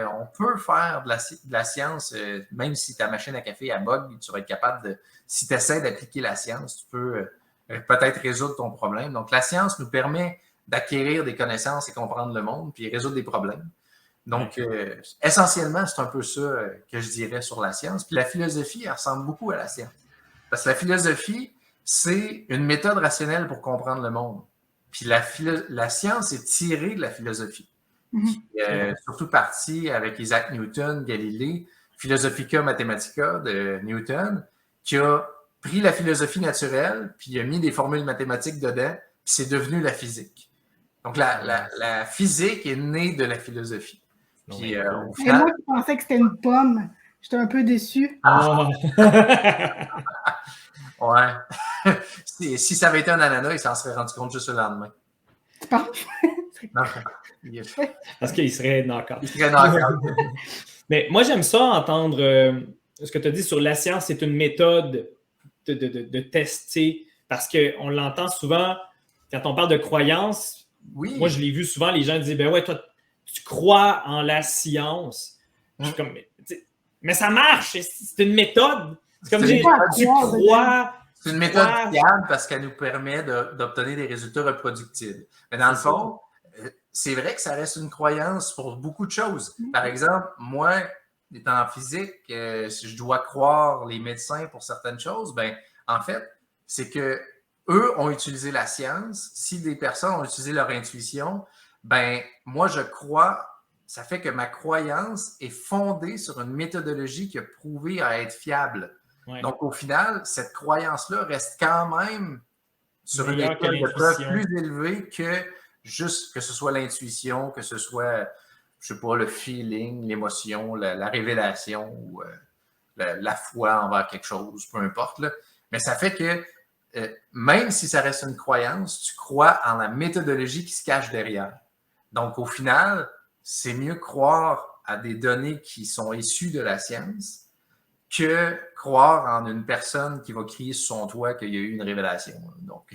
on peut faire de la science, même si ta machine à café a bug, tu vas être capable si tu essaies d'appliquer la science, tu peux peut-être résoudre ton problème. Donc, la science nous permet d'acquérir des connaissances et comprendre le monde, puis résoudre des problèmes. Donc, essentiellement, c'est un peu ça que je dirais sur la science. Puis la philosophie, elle ressemble beaucoup à la science. Parce que la philosophie, c'est une méthode rationnelle pour comprendre le monde. Puis la science est tirée de la philosophie. Puis, surtout partie avec Isaac Newton, Galilée, Philosophica Mathematica de Newton, qui a pris la philosophie naturelle, puis il a mis des formules mathématiques dedans, puis c'est devenu la physique. Donc, la physique est née de la philosophie. Puis, au final... Et moi, je pensais que c'était une pomme. J'étais un peu déçu. Ah. Ouais. Si ça avait été un ananas, il s'en serait rendu compte juste le lendemain. Tu penses? Non. Parce qu'il serait knock-out. Il serait knock-out. Mais moi, j'aime ça entendre ce que tu as dit sur la science, c'est une méthode de tester, parce qu'on l'entend souvent quand on parle de croyance. Oui. Moi, je l'ai vu souvent, les gens disent, ben ouais, toi, tu crois en la science. Je suis comme, mais ça marche, c'est une méthode. C'est comme tu crois. C'est une méthode fiable parce qu'elle nous permet d'obtenir des résultats reproductibles. Mais dans le fond, c'est vrai que ça reste une croyance pour beaucoup de choses. Par exemple, moi, étant en physique, si je dois croire les médecins pour certaines choses, ben en fait, c'est que eux ont utilisé la science. Si des personnes ont utilisé leur intuition, ben moi, je crois, ça fait que ma croyance est fondée sur une méthodologie qui a prouvé à être fiable. Ouais. Donc, au final, cette croyance-là reste quand même sur une échelle de preuve plus élevée que juste que ce soit l'intuition, que ce soit, je sais pas, le feeling, l'émotion, la révélation ou la foi envers quelque chose, peu importe. Là. Mais ça fait que même si ça reste une croyance, tu crois en la méthodologie qui se cache derrière. Donc, au final, c'est mieux croire à des données qui sont issues de la science que croire en une personne qui va crier sur son toit qu'il y a eu une révélation. Donc,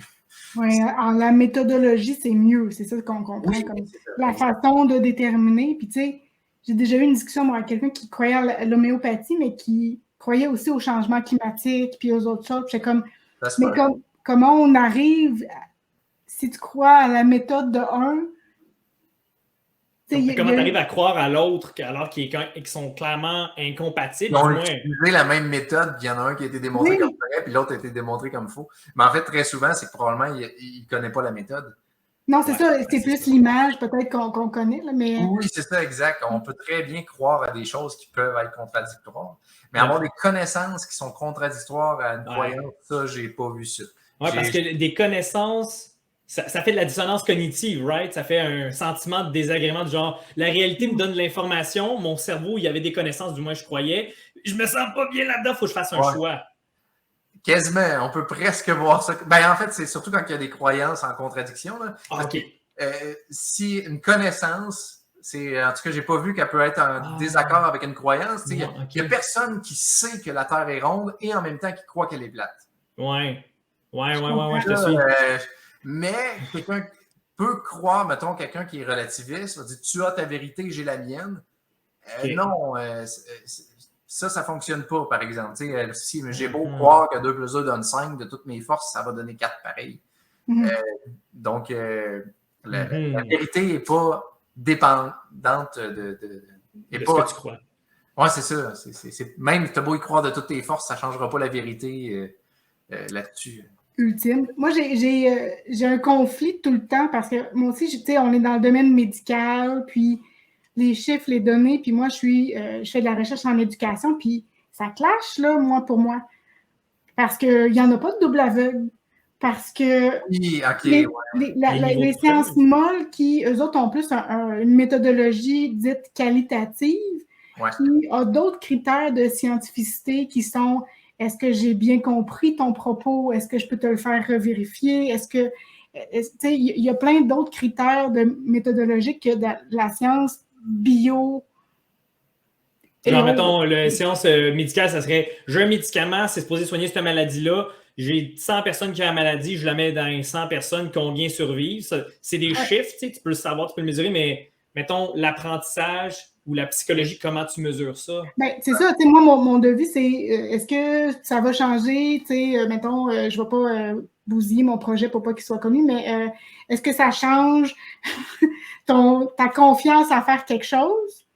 oui, en la méthodologie, c'est mieux. C'est ça qu'on comprend. Oui, comme la façon de déterminer. Puis, tu sais, j'ai déjà eu une discussion avec quelqu'un qui croyait à l'homéopathie, mais qui croyait aussi au changement climatique puis aux autres choses. C'est comme, mais comment on arrive, si tu crois à la méthode de un, comment tu arrives à croire à l'autre alors qu'ils sont clairement incompatibles? Ils ont utilisé la même méthode, puis il y en a un qui a été démontré comme vrai, puis l'autre a été démontré comme faux. Mais en fait, très souvent, c'est que probablement, il ne connaît pas la méthode. Non, c'est ça. C'est plus l'image peut-être qu'on connaît. Là, mais... Oui, c'est ça, exact. On peut très bien croire à des choses qui peuvent être contradictoires. Mais avoir des connaissances qui sont contradictoires à une croyance, ça, j'ai pas vu ça. Oui, parce que des connaissances... Ça fait de la dissonance cognitive, right? Ça fait un sentiment de désagrément du genre, la réalité me donne de l'information, mon cerveau, il y avait des connaissances, du moins je croyais, je me sens pas bien là-dedans, il faut que je fasse un choix. Quasiment, on peut presque voir ça. Ben, en fait, c'est surtout quand il y a des croyances en contradiction. Là. OK. Si une connaissance En tout cas, j'ai pas vu qu'elle peut être en désaccord avec une croyance. Il n'y a personne qui sait que la Terre est ronde et en même temps qui croit qu'elle est plate. Ouais, je te suis. Mais quelqu'un peut croire, mettons, quelqu'un qui est relativiste, va dire tu as ta vérité, j'ai la mienne. Non, ça ne fonctionne pas, par exemple. Si j'ai beau croire que 2 + 2 donne 5, de toutes mes forces, ça va donner 4 pareil. Donc, la vérité n'est pas dépendante de ce que tu crois. Oui, c'est ça. Même si tu as beau y croire de toutes tes forces, ça ne changera pas la vérité là-dessus. Ultime. Moi, j'ai un conflit tout le temps parce que moi aussi, on est dans le domaine médical, puis les chiffres, les données, puis moi, je fais de la recherche en éducation, puis ça clash, là, pour moi. Parce qu'il n'y en a pas de double aveugle. Parce que les sciences molles, eux autres ont plus une méthodologie dite qualitative, qui a d'autres critères de scientificité qui sont est-ce que j'ai bien compris ton propos? Est-ce que je peux te le faire revérifier? Il y a plein d'autres critères méthodologiques que de la science bio. Genre, mettons, la science médicale, ça serait j'ai un médicament, c'est supposé soigner cette maladie-là. J'ai 100 personnes qui ont la maladie, je la mets dans 100 personnes, combien survivent. C'est des chiffres, tu peux le savoir, tu peux le mesurer, mais mettons, l'apprentissage ou la psychologie, comment tu mesures ça? Ben, c'est ça, moi, mon devis, c'est est-ce que ça va changer, mettons, je ne vais pas bousiller mon projet pour pas qu'il soit connu, mais est-ce que ça change ta confiance à faire quelque chose?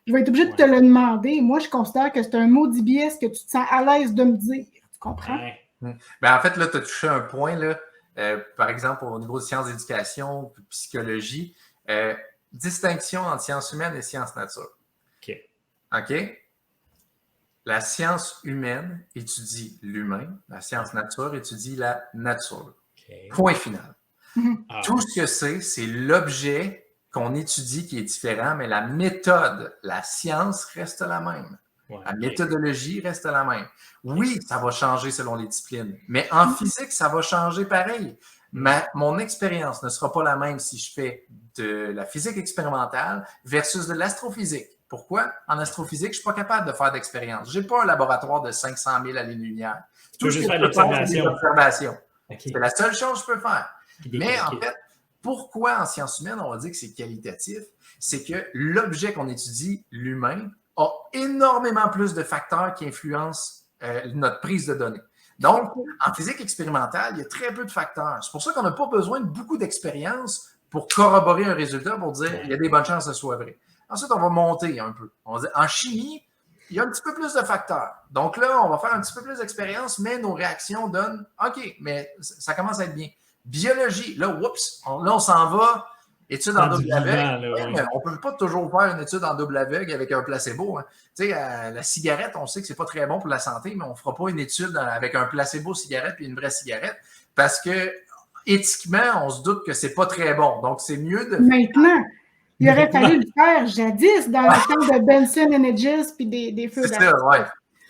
Je vais être obligée de te le demander. Moi, je considère que c'est un maudit biais que tu te sens à l'aise de me dire. Tu comprends? En fait, là, tu as touché un point, là, par exemple, au niveau de sciences d'éducation, psychologie, distinction entre sciences humaines et sciences nature. OK? La science humaine étudie l'humain, la science nature étudie la nature. Point final. Tout ce que c'est l'objet qu'on étudie qui est différent, mais la méthode, la science reste la même. La méthodologie reste la même. Oui, ça va changer selon les disciplines, mais en physique, ça va changer pareil. Mon expérience ne sera pas la même si je fais de la physique expérimentale versus de l'astrophysique. Pourquoi? En astrophysique, je ne suis pas capable de faire d'expérience. Je n'ai pas un laboratoire de 500 000 années-lumière. Tout ce que je peux faire, c'est des observations. C'est la seule chose que je peux faire. Mais en fait, pourquoi en sciences humaines, on va dire que c'est qualitatif? C'est que l'objet qu'on étudie, l'humain, a énormément plus de facteurs qui influencent notre prise de données. Donc, en physique expérimentale, il y a très peu de facteurs. C'est pour ça qu'on n'a pas besoin de beaucoup d'expérience pour corroborer un résultat, pour dire il y a des bonnes chances que ce soit vrai. Ensuite, on va monter un peu. On va dire, en chimie, il y a un petit peu plus de facteurs. Donc là, on va faire un petit peu plus d'expérience, mais nos réactions donnent OK, mais ça commence à être bien. Biologie, là, oups, on s'en va. Étude en double aveugle. On ne peut pas toujours faire une étude en double aveugle avec un placebo. Hein. Tu sais, la cigarette, on sait que ce n'est pas très bon pour la santé, mais on ne fera pas une étude avec un placebo cigarette et une vraie cigarette parce que éthiquement, on se doute que ce n'est pas très bon. Donc, c'est mieux de. Maintenant, il aurait fallu le faire jadis dans le temps de Benson Hedges puis des feux d'artifice. C'est ça, oui.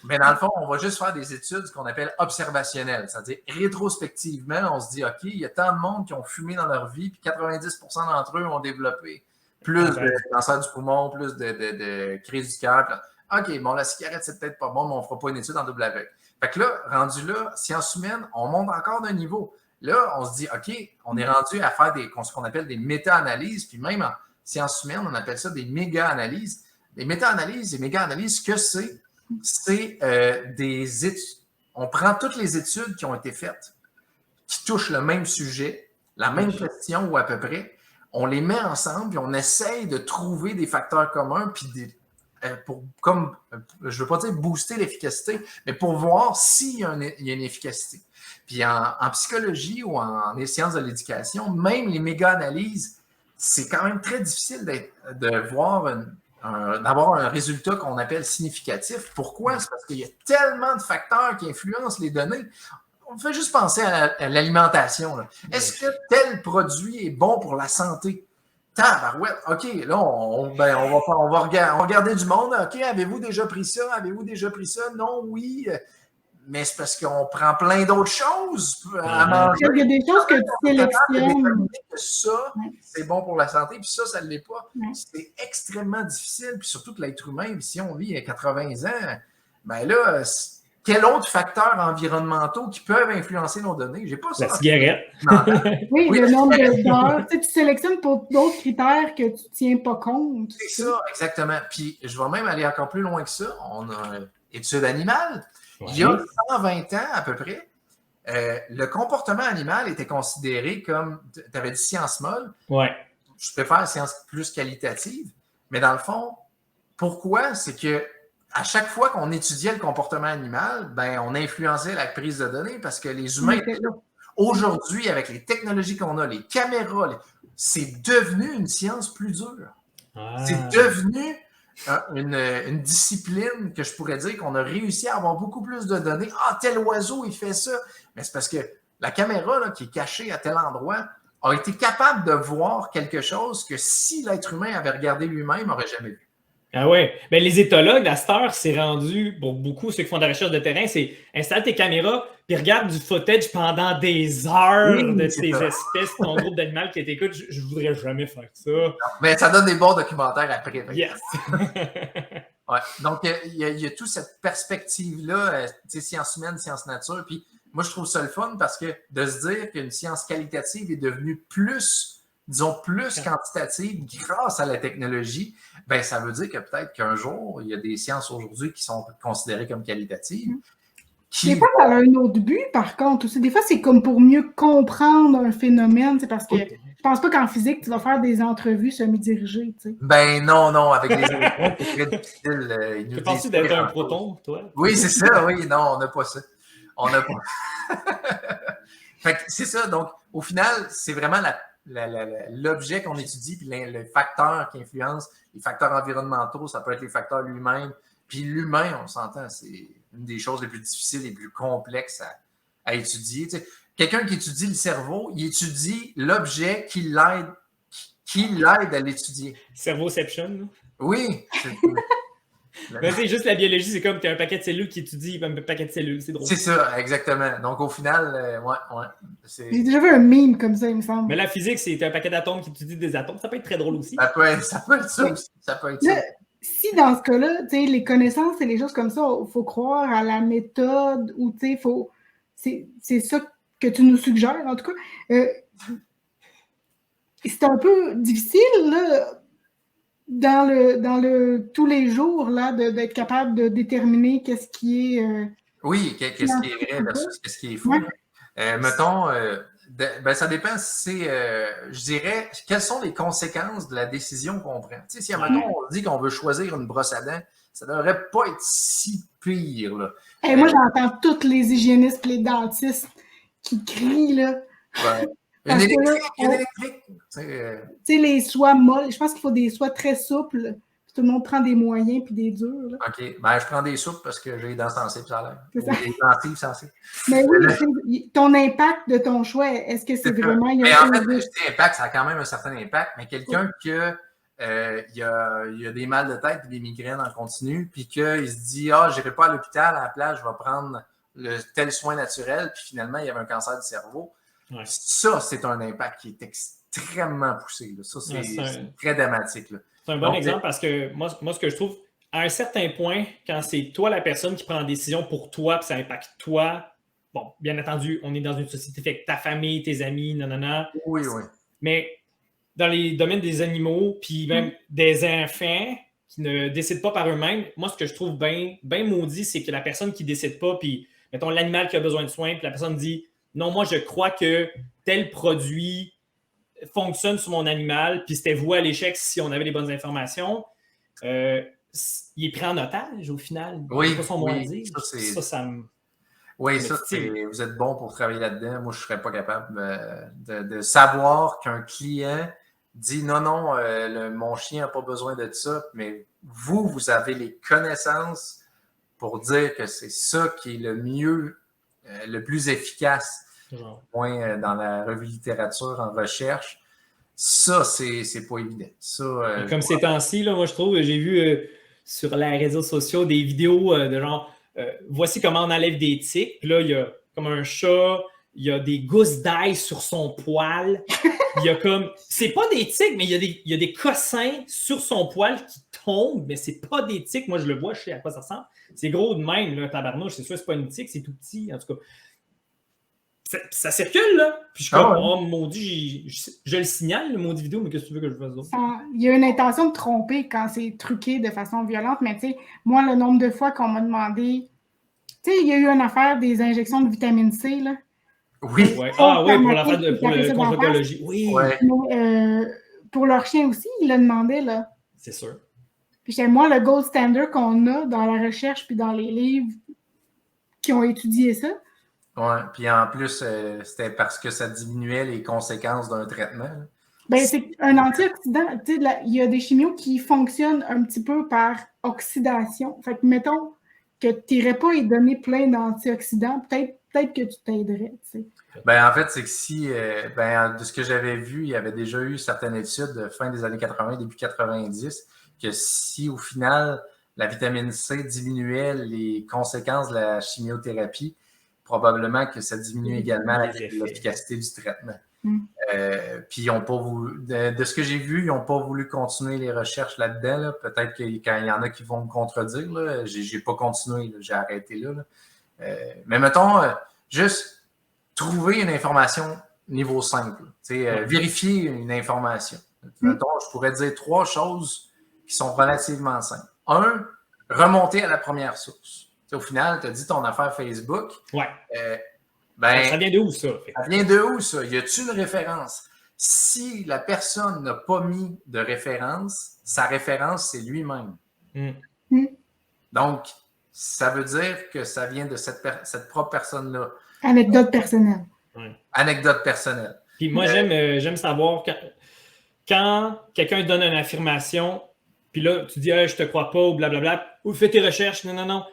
Mais dans le fond, on va juste faire des études, ce qu'on appelle observationnelles. C'est-à-dire, rétrospectivement, on se dit, OK, il y a tant de monde qui ont fumé dans leur vie, puis 90% d'entre eux ont développé plus de cancer du poumon, plus de crise du cœur. OK, bon, la cigarette, c'est peut-être pas bon, mais on ne fera pas une étude en double aveugle. Fait que là, rendu là, sciences humaines, on monte encore d'un niveau. Là, on se dit, OK, on est rendu à faire ce qu'on appelle des méta-analyses, puis même en sciences humaines, on appelle ça des méga-analyses. Les méta-analyses et méga-analyses, ce que c'est des études. On prend toutes les études qui ont été faites, qui touchent le même sujet, la même question ou à peu près. On les met ensemble et on essaye de trouver des facteurs communs, puis je ne veux pas dire booster l'efficacité, mais pour voir s'il y a une efficacité. Puis en psychologie ou en sciences de l'éducation, même les méga-analyses, c'est quand même très difficile de voir d'avoir un résultat qu'on appelle significatif. Pourquoi? C'est parce qu'il y a tellement de facteurs qui influencent les données. On fait juste penser à l'alimentation. Est-ce que tel produit est bon pour la santé? Tabarouette, OK, là, on va regarder du monde. OK, avez-vous déjà pris ça? Avez-vous déjà pris ça? Non, oui. mais c'est parce qu'on prend plein d'autres choses à manger. Il y a des choses que tu sélectionnes. Que ça, c'est bon pour la santé, puis ça ne l'est pas. Ouais. C'est extrêmement difficile, puis surtout que l'être humain, si on vit à 80 ans, ben là, quels autres facteurs environnementaux qui peuvent influencer nos données? J'ai pas ça. La cigarette. Oui, le nombre d'heures. Tu sélectionnes pour d'autres critères que tu ne tiens pas compte. C'est ça, exactement. Puis je vais même aller encore plus loin que ça. On a une étude animale. Ouais. Il y a 120 ans à peu près, le comportement animal était considéré comme, tu avais dit science molle. Ouais. Je préfère science plus qualitative. Mais dans le fond, pourquoi? C'est que à chaque fois qu'on étudiait le comportement animal, ben, on influençait la prise de données parce que les humains, aujourd'hui, avec les technologies qu'on a, les caméras, c'est devenu une science plus dure. Ah. C'est devenu une discipline que je pourrais dire qu'on a réussi à avoir beaucoup plus de données. Ah, tel oiseau, il fait ça. Mais c'est parce que la caméra là, qui est cachée à tel endroit a été capable de voir quelque chose que si l'être humain avait regardé lui-même, n'aurait jamais vu. Ah ouais. Ben, les éthologues, à cette heure, c'est rendu, pour beaucoup, ceux qui font de la recherche de terrain, c'est installe tes caméras puis regarde du footage pendant des heures de ces espèces, ton groupe d'animaux qui t'écoute. Je voudrais jamais faire ça. Non, mais ça donne des bons documentaires après. Yes! Ouais. Donc, il y a toute cette perspective-là, sciences humaines, sciences nature. Puis moi, je trouve ça le fun parce que de se dire qu'une science qualitative est devenue plus quantitative grâce à la technologie, ben ça veut dire que peut-être qu'un jour, il y a des sciences aujourd'hui qui sont considérées comme qualitatives. Des fois, ça a un autre but, par contre, aussi. Des fois, c'est comme pour mieux comprendre un phénomène, parce que je pense pas qu'en physique, tu vas faire des entrevues semi-dirigées, tu sais. Ben non, avec les électrons, c'est très difficile. Tu penses d'être un proton, toi? Oui, c'est ça, oui, non, on n'a pas ça. On n'a pas. Fait que c'est ça, donc, au final, c'est vraiment l'objet qu'on étudie, puis le facteur qui influence, les facteurs environnementaux, ça peut être les facteurs lui-même. Puis l'humain, on s'entend, c'est une des choses les plus difficiles, les plus complexes à étudier. Tu sais, quelqu'un qui étudie le cerveau, il étudie l'objet qui l'aide à l'étudier. Cerveauception. Oui. Ben, c'est juste la biologie, c'est comme tu as un paquet de cellules qui étudie un paquet de cellules, c'est drôle. C'est ça, exactement. Donc au final, ouais. J'ai déjà vu un meme comme ça, il me semble. Mais la physique, c'est un paquet d'atomes qui étudie des atomes. Ça peut être très drôle aussi. Ça peut être ça aussi. Ça peut être ça. Si dans ce cas-là, les connaissances et les choses comme ça, il faut croire à la méthode ou c'est ça que tu nous suggères, en tout cas. C'est un peu difficile, là, dans le tous les jours, là, d'être capable de déterminer qu'est-ce qui est... oui, qu'est-ce qui est vrai versus qu'est-ce qui est faux. Ouais. Mettons, ça dépend si je dirais, quelles sont les conséquences de la décision qu'on prend. Tu sais, si, mettons, on dit qu'on veut choisir une brosse à dents, ça ne devrait pas être si pire, là. Moi, j'entends tous les hygiénistes et les dentistes qui crient, là. Ouais. Une électrique. Tu sais, les soies molles, je pense qu'il faut des soies très souples. Tout le monde prend des moyens puis des durs. Là. OK. Ben, je prends des souples parce que j'ai les dents sensibles, ça a l'air. Des gencives sensibles. Mais oui, ton impact de ton choix, est-ce que c'est vraiment... Mais en fait, je dis impact, ça a quand même un certain impact, mais quelqu'un que il y a des mal de tête et des migraines en continu, puis qu'il se dit « Ah, je n'irai pas à l'hôpital, à la place, je vais prendre tel soin naturel », puis finalement, il y avait un cancer du cerveau. Ouais. Ça, c'est un impact qui est extrêmement poussé. Là. Ça, c'est très dramatique. Là. C'est un bon exemple parce que moi, ce que je trouve, à un certain point, quand c'est toi la personne qui prend la décision pour toi, puis ça impacte toi, bon, bien entendu, on est dans une société, fait que ta famille, tes amis, nanana. Oui. Mais dans les domaines des animaux, puis même des enfants qui ne décident pas par eux-mêmes, moi, ce que je trouve bien maudit, c'est que la personne qui ne décide pas, puis mettons l'animal qui a besoin de soins, puis la personne dit non, moi, je crois que tel produit fonctionne sur mon animal, puis c'était voué à l'échec si on avait les bonnes informations. Il est pris en otage, au final. Oui, c'est pas son mot à dire. Ça me... Oui, ça, vous êtes bon pour travailler là-dedans. Moi, je ne serais pas capable de savoir qu'un client dit non, mon chien n'a pas besoin de ça, mais vous avez les connaissances pour dire que c'est ça qui est le mieux, le plus efficace. Moins dans la revue littérature, en recherche. Ça, c'est pas évident. Ça, comme ces temps-ci, là, moi, je trouve, j'ai vu sur les réseaux sociaux des vidéos de genre voici comment on enlève des tiques. Puis là, il y a comme un chat, il y a des gousses d'ail sur son poil. Il y a comme. C'est pas des tiques, mais il y a des cossins sur son poil qui tombent, mais c'est pas des tiques. Moi, je le vois, je sais à quoi ça ressemble. C'est gros de même, là, tabarnouche. C'est sûr, c'est pas une tique, c'est tout petit. En tout cas, ça circule, là. Puis je suis comme, oh maudit, je le signale, le maudit vidéo, mais qu'est-ce que tu veux que je fasse d'autre? Il y a une intention de tromper quand c'est truqué de façon violente, mais tu sais, moi, le nombre de fois qu'on m'a demandé. Tu sais, il y a eu une affaire des injections de vitamine C, là. Oui. Ouais. Ah oui, pour l'affaire pour le contre l'écologie. Oui. Ouais. Mais, pour leur chien aussi, ils le demandaient, là. C'est sûr. Puis j'étais, moi, le gold standard qu'on a dans la recherche puis dans les livres qui ont étudié ça. Ouais. Puis en plus, c'était parce que ça diminuait les conséquences d'un traitement. Là. Ben, c'est un antioxydant. Tu sais, il y a des chimios qui fonctionnent un petit peu par oxydation. Fait que, mettons que tu n'irais pas y donner plein d'antioxydants, peut-être que tu t'aiderais, tu sais. Ben, en fait, c'est que si, de ce que j'avais vu, il y avait déjà eu certaines études de fin des années 80, début 90, que si au final, la vitamine C diminuait les conséquences de la chimiothérapie, probablement que ça diminue également l'efficacité du traitement. Puis ils n'ont pas voulu, de ce que j'ai vu, ils n'ont pas voulu continuer les recherches là-dedans. Là. Peut-être que quand il y en a qui vont me contredire, là, j'ai pas continué, là, j'ai arrêté là. Mais mettons, juste trouver une information niveau simple. Vérifier une information. Mettons, je pourrais dire 3 choses qui sont relativement simples. 1, remonter à la première source. Au final, tu as dit ton affaire Facebook. Ouais. Ça vient de où, ça? Ça vient de où, ça? Y a-t-il une référence? Si la personne n'a pas mis de référence, sa référence, c'est lui-même. Donc, ça veut dire que ça vient de cette propre personne-là. Anecdote personnelle. Anecdote personnelle. Puis moi, j'aime savoir quand quelqu'un donne une affirmation, puis là, tu dis hey, « je te crois pas » ou blablabla, ou « fais tes recherches », non.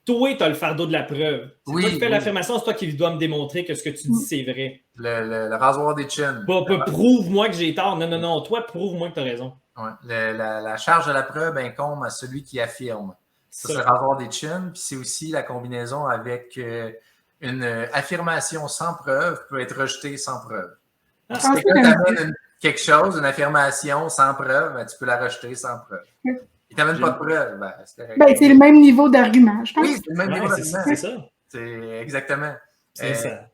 Toi, tu as le fardeau de la preuve. C'est toi qui fais l'affirmation, c'est toi qui dois me démontrer que ce que tu dis, c'est vrai. Le rasoir des chins. Prouve-moi que j'ai tort. Non. Toi, prouve-moi que tu as raison. Ouais. La charge de la preuve incombe à celui qui affirme. Ça, c'est le rasoir des chins. Puis c'est aussi la combinaison avec une affirmation sans preuve peut être rejetée sans preuve. Si quelqu'un t'amène quelque chose, une affirmation sans preuve, ben, tu peux la rejeter sans preuve. Il t'amène pas de preuve, c'est le même niveau d'argument, je pense. Oui, c'est le même niveau d'argument. C'est ça. C'est exactement. C'est ça.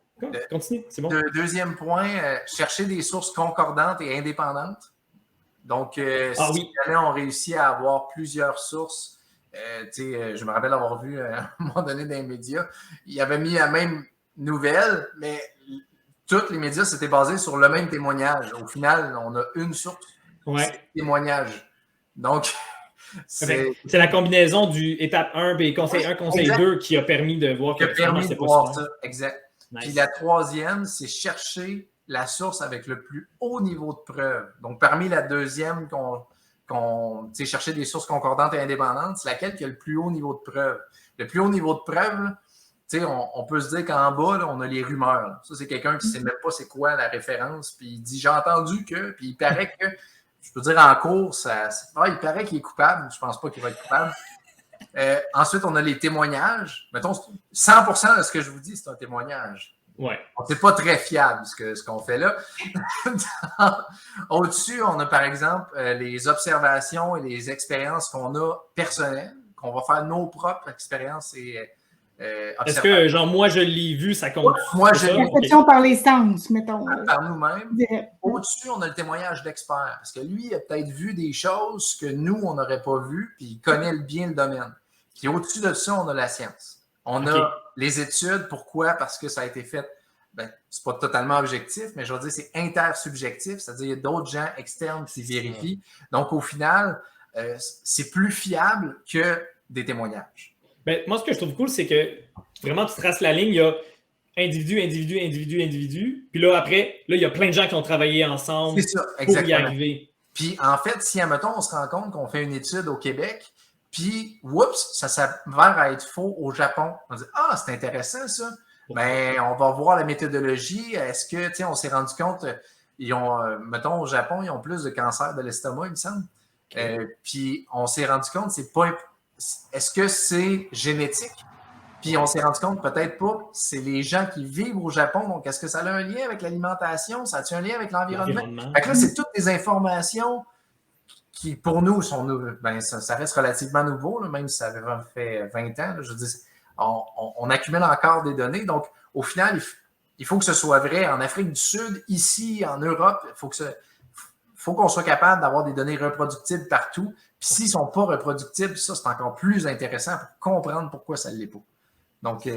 Continue, c'est bon. Deuxième point, chercher des sources concordantes et indépendantes. Donc, si jamais on réussit à avoir plusieurs sources, je me rappelle avoir vu à un moment donné dans les médias, il avait mis la même nouvelle, mais tous les médias s'étaient basés sur le même témoignage. Au final, on a une source, témoignage. Donc, c'est la combinaison du étape 1 et conseil 1, conseil 2 qui a permis de voir que c'est pas ça. Exact. Nice. Puis la troisième, c'est chercher la source avec le plus haut niveau de preuve. Donc, parmi la deuxième, chercher des sources concordantes et indépendantes, c'est laquelle qui a le plus haut niveau de preuve. Le plus haut niveau de preuve, là, on peut se dire qu'en bas, là, on a les rumeurs. Là. Ça, c'est quelqu'un qui ne sait même pas c'est quoi la référence, puis il dit « j'ai entendu que », puis il paraît que, je peux dire en cours, il paraît qu'il est coupable, je ne pense pas qu'il va être coupable. Ensuite, on a les témoignages. Mettons, 100% de ce que je vous dis, c'est un témoignage. Ouais. C'est pas très fiable ce qu'on fait là. Au-dessus, on a par exemple les observations et les expériences qu'on a personnelles, qu'on va faire nos propres expériences et est-ce que, genre, moi, je l'ai vu, ça compte? Moi, je l'ai vu. Perception par les sens, mettons. Par nous-mêmes. Au-dessus, on a le témoignage d'expert. Parce que lui, il a peut-être vu des choses que nous, on n'aurait pas vues, puis il connaît bien le domaine. Puis au-dessus de ça, on a la science. On a les études. Pourquoi? Parce que ça a été fait. C'est pas totalement objectif, mais je veux dire, c'est intersubjectif, c'est-à-dire qu'il y a d'autres gens externes qui vérifient. Donc, au final, c'est plus fiable que des témoignages. Moi, ce que je trouve cool, c'est que vraiment, tu traces la ligne, il y a individu, puis là, après, il y a plein de gens qui ont travaillé ensemble pour y arriver. Puis, en fait, si, admettons, on se rend compte qu'on fait une étude au Québec, puis, oups, ça s'avère à être faux au Japon. On dit, c'est intéressant, ça. On va voir la méthodologie. Est-ce que, on s'est rendu compte, ils ont, mettons, au Japon, ils ont plus de cancer de l'estomac, il me semble. Puis, on s'est rendu compte, c'est pas. Est-ce que c'est génétique? Puis on s'est rendu compte, peut-être pas, c'est les gens qui vivent au Japon. Donc, est-ce que ça a un lien avec l'alimentation? Ça a un lien avec l'environnement? Fait que là, c'est toutes des informations qui, pour nous, ça reste relativement nouveau, là, même si ça fait 20 ans. Là, je veux dire, on accumule encore des données. Donc, au final, il faut que ce soit vrai en Afrique du Sud, ici, en Europe. Faut qu'on soit capable d'avoir des données reproductibles partout. Puis s'ils ne sont pas reproductibles, ça, c'est encore plus intéressant pour comprendre pourquoi ça ne l'est pas. Donc,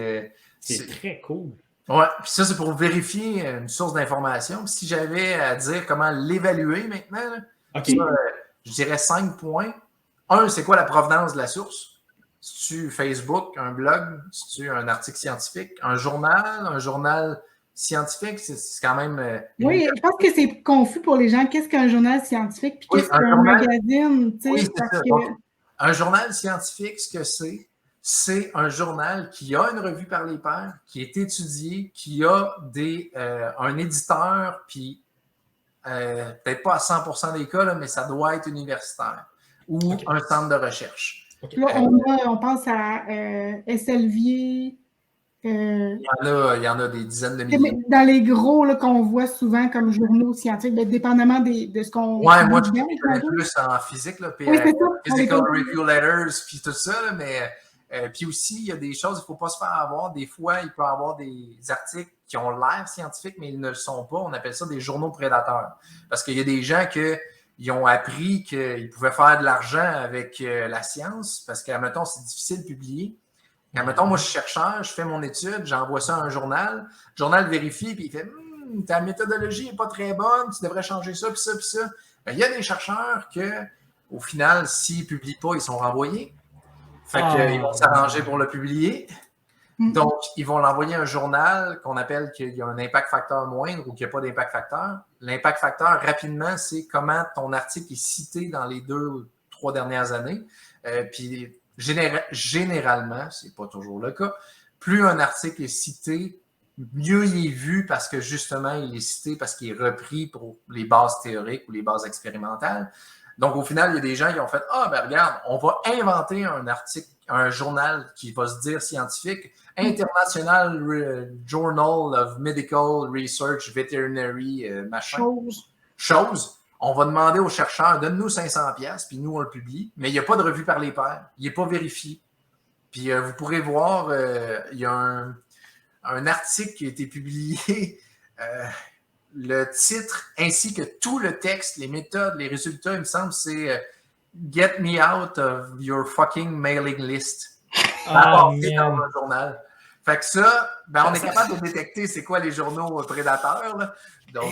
c'est très cool. Ouais, puis ça, c'est pour vérifier une source d'information. Si j'avais à dire comment l'évaluer maintenant, là, okay. Ça, je dirais 5 points. 1, c'est quoi la provenance de la source? C'est-tu Facebook, un blog? C'est-tu un article scientifique? Un journal scientifique? C'est quand même... Oui, je pense que c'est confus pour les gens. Qu'est-ce qu'un journal scientifique? Puis qu'est-ce qu'un magazine? Oui, c'est ça. Donc, un journal scientifique, ce que c'est un journal qui a une revue par les pairs, qui est étudié, qui a un éditeur, puis peut-être pas à 100% des cas, là, mais ça doit être universitaire ou un centre de recherche. Là, on pense à SLV. Il y en a des dizaines de milliers. Dans les gros qu'on voit souvent comme journaux scientifiques, dépendamment de ce qu'on... Oui, moi, je connais plus en physique, là, oui, Physical Review Letters, puis tout ça, là, mais puis aussi, il y a des choses, il ne faut pas se faire avoir. Des fois, il peut y avoir des articles qui ont l'air scientifiques, mais ils ne le sont pas. On appelle ça des journaux prédateurs. Parce qu'il y a des gens qui ont appris qu'ils pouvaient faire de l'argent avec la science, parce qu'admettons, c'est difficile de publier. Admettons, moi, je suis chercheur, je fais mon étude, j'envoie ça à un journal. Le journal vérifie, puis il fait ta méthodologie n'est pas très bonne, tu devrais changer ça, puis ça, puis ça. Bien, il y a des chercheurs au final, s'ils ne publient pas, ils sont renvoyés. Fait qu'ils vont s'arranger pour le publier. Donc, ils vont l'envoyer à un journal qu'on appelle qu'il y a un impact facteur moindre ou qu'il n'y a pas d'impact facteur. L'impact facteur, rapidement, c'est comment ton article est cité dans les 2 ou 3 dernières années. Puis, généralement, ce n'est pas toujours le cas, plus un article est cité, mieux il est vu parce que, justement, il est cité parce qu'il est repris pour les bases théoriques ou les bases expérimentales. Donc, au final, il y a des gens qui ont fait « Ah, ben regarde, on va inventer un article, un journal qui va se dire scientifique, International Journal of Medical Research Veterinary, machin. Chose. On va demander aux chercheurs, donne-nous 500$, puis nous, on le publie. Mais il n'y a pas de revue par les pairs. Il n'est pas vérifié. Puis, vous pourrez voir, il y a un article qui a été publié... le titre ainsi que tout le texte, les méthodes, les résultats, il me semble, c'est Get me out of your fucking mailing list. Dans le journal. Fait que ça, on est capable de détecter c'est quoi les journaux prédateurs. Là. Donc,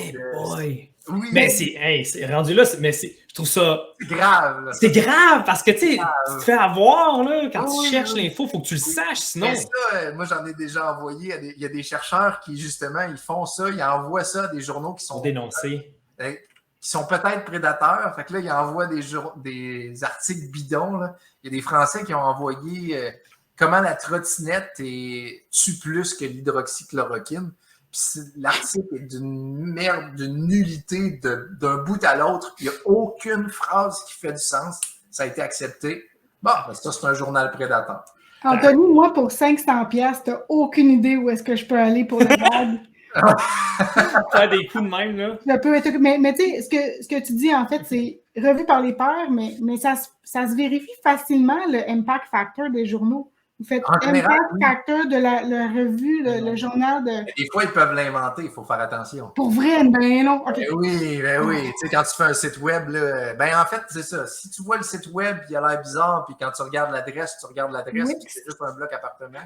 oui. Mais c'est rendu là, mais je trouve ça. C'est grave. Là. C'est grave parce que tu te fais avoir là, quand tu cherches l'info, il faut que tu le saches. Sinon. Mais ça, moi, j'en ai déjà envoyé. Il y a des chercheurs qui, justement, ils font ça, ils envoient ça à des journaux qui sont dénoncés. Qui sont peut-être prédateurs. Fait que là, ils envoient des articles bidons. Là. Il y a des Français qui ont envoyé comment la trottinette tue plus que l'hydroxychloroquine. Puis l'article est d'une merde, d'une nullité d'un bout à l'autre. Il n'y a aucune phrase qui fait du sens. Ça a été accepté. Bon, ça, c'est un journal prédateur. Anthony, moi, pour 500$, tu n'as aucune idée où est-ce que je peux aller pour la blague. Faire des coups de même, là. Mais tu sais, ce que tu dis, en fait, c'est revu par les pairs, mais ça se vérifie facilement, le impact factor des journaux. Vous faites impact factor de la revue, le journal de... Des fois, ils peuvent l'inventer, il faut faire attention. Pour vrai, ben non. Okay. Oui. Tu sais, quand tu fais un site web, là, en fait, c'est ça. Si tu vois le site web, il a l'air bizarre, puis quand tu regardes l'adresse, puis c'est juste un bloc appartement.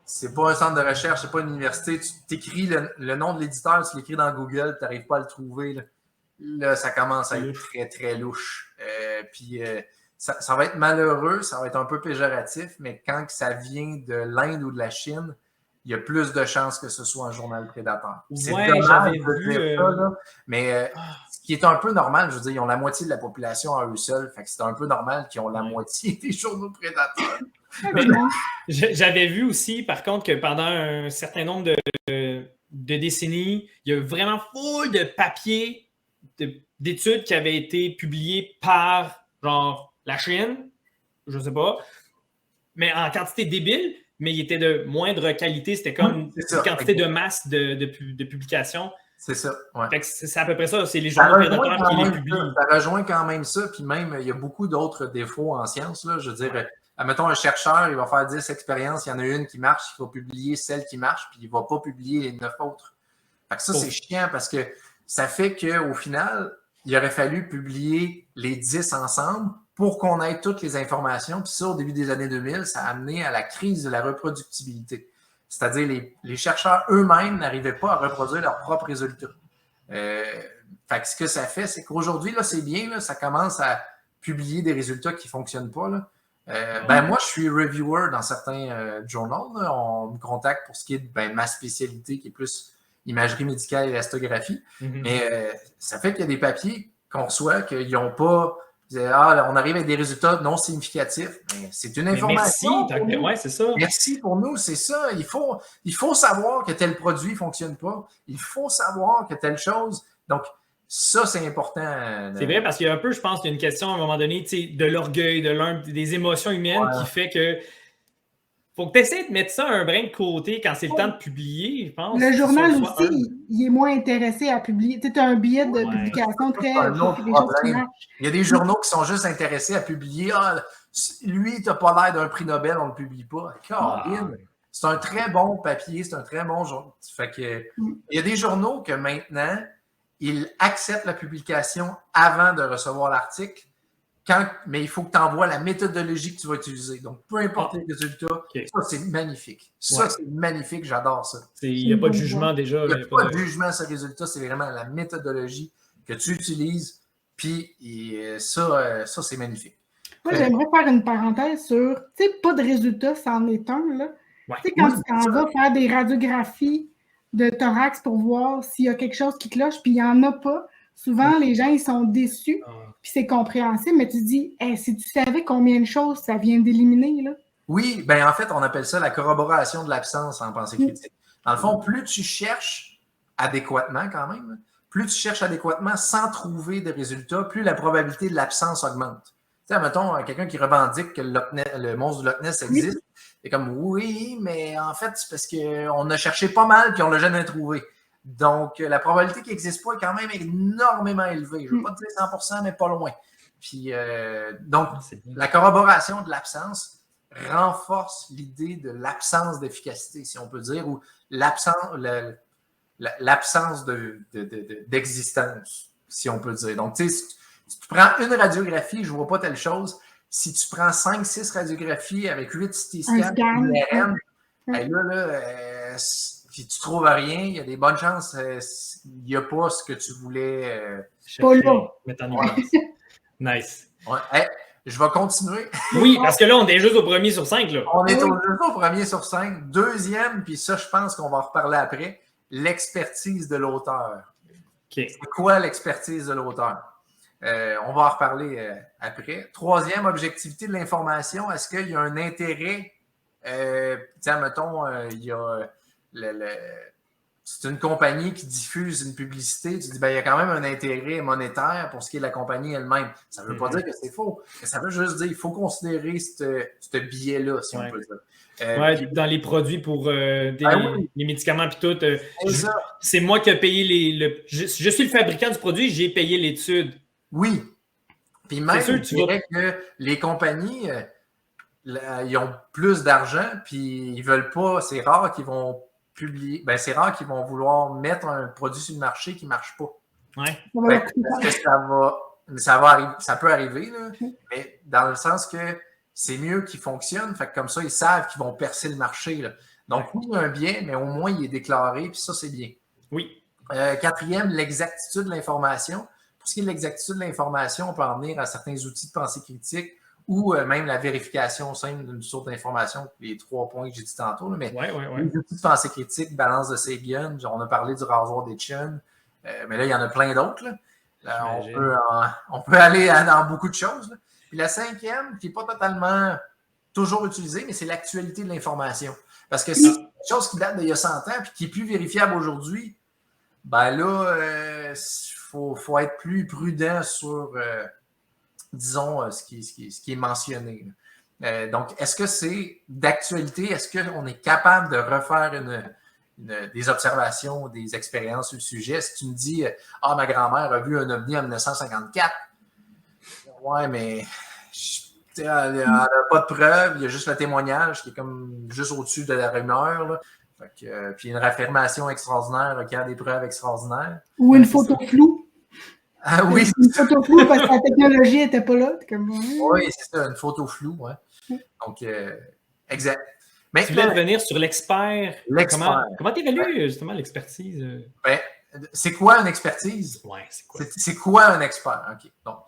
C'est pas un centre de recherche, c'est pas une université. Tu t'écris le nom de l'éditeur, tu l'écris dans Google, tu n'arrives pas à le trouver. Là, ça commence à être très, très louche. Puis ça va être malheureux, ça va être un peu péjoratif, mais quand ça vient de l'Inde ou de la Chine, il y a plus de chances que ce soit un journal prédateur. C'est dommage de dire ça, là, mais ce qui est un peu normal, je veux dire, ils ont la moitié de la population à eux seuls, fait que c'est un peu normal qu'ils ont la moitié des journaux prédateurs. J'avais vu aussi, par contre, que pendant un certain nombre de décennies, il y a vraiment full de papiers, d'études qui avaient été publiés par, genre, la Chine, je sais pas, mais en quantité débile. mais il était de moindre qualité. C'était comme une quantité de masse de publications. C'est ça, ouais. C'est à peu près ça. C'est les journaux prédateurs qui les publient. Ça rejoint quand même ça. Puis même, il y a beaucoup d'autres défauts en sciences. Là. Je veux dire, admettons, un chercheur, il va faire 10 expériences. Il y en a une qui marche, il va publier celle qui marche, puis il ne va pas publier les 9 autres. Fait que ça, c'est chiant parce que ça fait qu'au final, il aurait fallu publier les 10 ensemble pour qu'on ait toutes les informations. Puis ça, au début des années 2000, ça a amené à la crise de la reproductibilité. C'est-à-dire les chercheurs eux-mêmes n'arrivaient pas à reproduire leurs propres résultats. Fait que ce que ça fait, c'est qu'aujourd'hui, là, c'est bien, là, ça commence à publier des résultats qui ne fonctionnent pas. Là. Moi, je suis reviewer dans certains journaux. Là. On me contacte pour ce qui est de ma spécialité, qui est plus imagerie médicale et élastographie. Mais ça fait qu'il y a des papiers qu'on reçoit qu'ils n'ont pas... on arrive avec des résultats non significatifs. Mais c'est une information. Merci, ouais, c'est ça. Merci pour nous, c'est ça. Il faut savoir que tel produit ne fonctionne pas. Il faut savoir que telle chose. Donc, ça, c'est important. C'est vrai parce qu'il y a un peu, je pense, qu'il y a une question à un moment donné de l'orgueil, des émotions humaines qui fait que faut que tu essaies de mettre ça un brin de côté quand c'est le temps de publier, je pense. Le journal aussi, il est moins intéressé à publier. Tu as un billet de publication très... Il y a des journaux qui sont juste intéressés à publier. Ah, lui, tu n'as pas l'air d'un prix Nobel, on ne le publie pas. C'est un très bon papier, c'est un très bon journal. Fait que, il y a des journaux que maintenant, ils acceptent la publication avant de recevoir l'article. Mais il faut que tu envoies la méthodologie que tu vas utiliser. Donc, peu importe les résultats, ça, c'est magnifique. Ça, c'est magnifique. J'adore ça. Il n'y a pas de jugement déjà. Il n'y a pas de jugement sur les résultats. C'est vraiment la méthodologie que tu utilises. Puis, ça, c'est magnifique. Moi, j'aimerais faire une parenthèse sur, tu sais, pas de résultats, c'en est un, là. Tu sais, quand tu t'en vas faire des radiographies de thorax pour voir s'il y a quelque chose qui cloche, puis il n'y en a pas. Souvent, les gens, ils sont déçus, puis c'est compréhensible, mais tu te dis, si tu savais combien de choses ça vient d'éliminer, là. Oui, en fait, on appelle ça la corroboration de l'absence en pensée critique. Dans le fond, plus tu cherches adéquatement quand même, plus tu cherches adéquatement sans trouver de résultats, plus la probabilité de l'absence augmente. Tu sais, mettons, quelqu'un qui revendique que le monstre du Loch Ness existe, c'est comme, oui, mais en fait, c'est parce qu'on a cherché pas mal puis on l'a jamais trouvé. Donc, la probabilité qu'il n'existe pas est quand même énormément élevée. Je ne veux pas dire 100%, mais pas loin. Puis, donc, la corroboration de l'absence renforce l'idée de l'absence d'efficacité, si on peut dire, ou l'absence d'existence, si on peut dire. Donc, tu sais, si tu prends une radiographie, je ne vois pas telle chose. Si tu prends 5-6 radiographies avec 8 CT scans, IRM, puis tu ne trouves rien, il y a des bonnes chances, il n'y a pas ce que tu voulais. Pas là. Nice. Ouais. Je vais continuer. Oui, parce que là, on est juste au premier sur 5. Là. On est juste au premier sur 5. Deuxième, puis ça, je pense qu'on va en reparler après, l'expertise de l'auteur. C'est quoi l'expertise de l'auteur? On va en reparler après. Troisième, objectivité de l'information. Est-ce qu'il y a un intérêt? Tiens, mettons, il y a c'est une compagnie qui diffuse une publicité. Tu dis, il y a quand même un intérêt monétaire pour ce qui est de la compagnie elle-même. Ça ne veut pas dire que c'est faux. Mais ça veut juste dire qu'il faut considérer ce biais-là, si on peut dire. Dans les produits pour les médicaments et tout. C'est moi qui ai payé je suis le fabricant du produit, j'ai payé l'étude. Oui. Puis même, je dirais que les compagnies, ils ont plus d'argent, puis ils ne veulent pas, c'est rare qu'ils vont publier, c'est rare qu'ils vont vouloir mettre un produit sur le marché qui ne marche pas. Parce que ça peut arriver, là, mais dans le sens que c'est mieux qu'il fonctionne, fait que comme ça, ils savent qu'ils vont percer le marché. Là. Donc, oui, il y a un bien, mais au moins, il est déclaré, puis ça, c'est bien. Oui. Quatrième, l'exactitude de l'information. Pour ce qui est de l'exactitude de l'information, on peut en venir à certains outils de pensée critique ou même la vérification simple d'une source d'information, les 3 points que j'ai dit tantôt. Là, mais les outils de pensée critique, balance de Sagan, on a parlé du rasoir d'Etchen, mais là, il y en a plein d'autres. On peut aller dans beaucoup de choses. Là. Puis la cinquième, qui n'est pas totalement toujours utilisée, mais c'est l'actualité de l'information. Parce que c'est une chose qui date d'il y a 100 ans et qui est plus vérifiable aujourd'hui. Il faut être plus prudent sur, disons, ce qui est mentionné. Donc, est-ce que c'est d'actualité? Est-ce qu'on est capable de refaire des observations, des expériences sur le sujet? Si tu me dis, ma grand-mère a vu un ovni en 1954, ouais, mais elle n'a pas de preuves, il y a juste le témoignage qui est comme juste au-dessus de la rumeur. Là. Puis une réaffirmation extraordinaire requiert des preuves extraordinaires. Ou une photo floue. Ah oui, une photo floue parce que la technologie n'était pas là. Oui, c'est ça, une photo floue. Ouais. Donc, exact. Tu voulais revenir sur l'expert. L'expert. Comment tu évalues justement l'expertise? Ben, c'est quoi une expertise? Oui, c'est quoi? C'est quoi un expert? OK. Donc,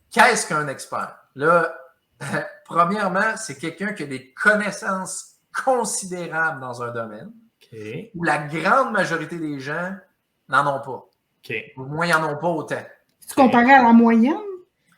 qu'est-ce qu'un expert? Là, premièrement, c'est quelqu'un qui a des connaissances considérables dans un domaine où la grande majorité des gens n'en ont pas. Au moins, ils n'en ont pas autant. Tu comparais à la moyenne?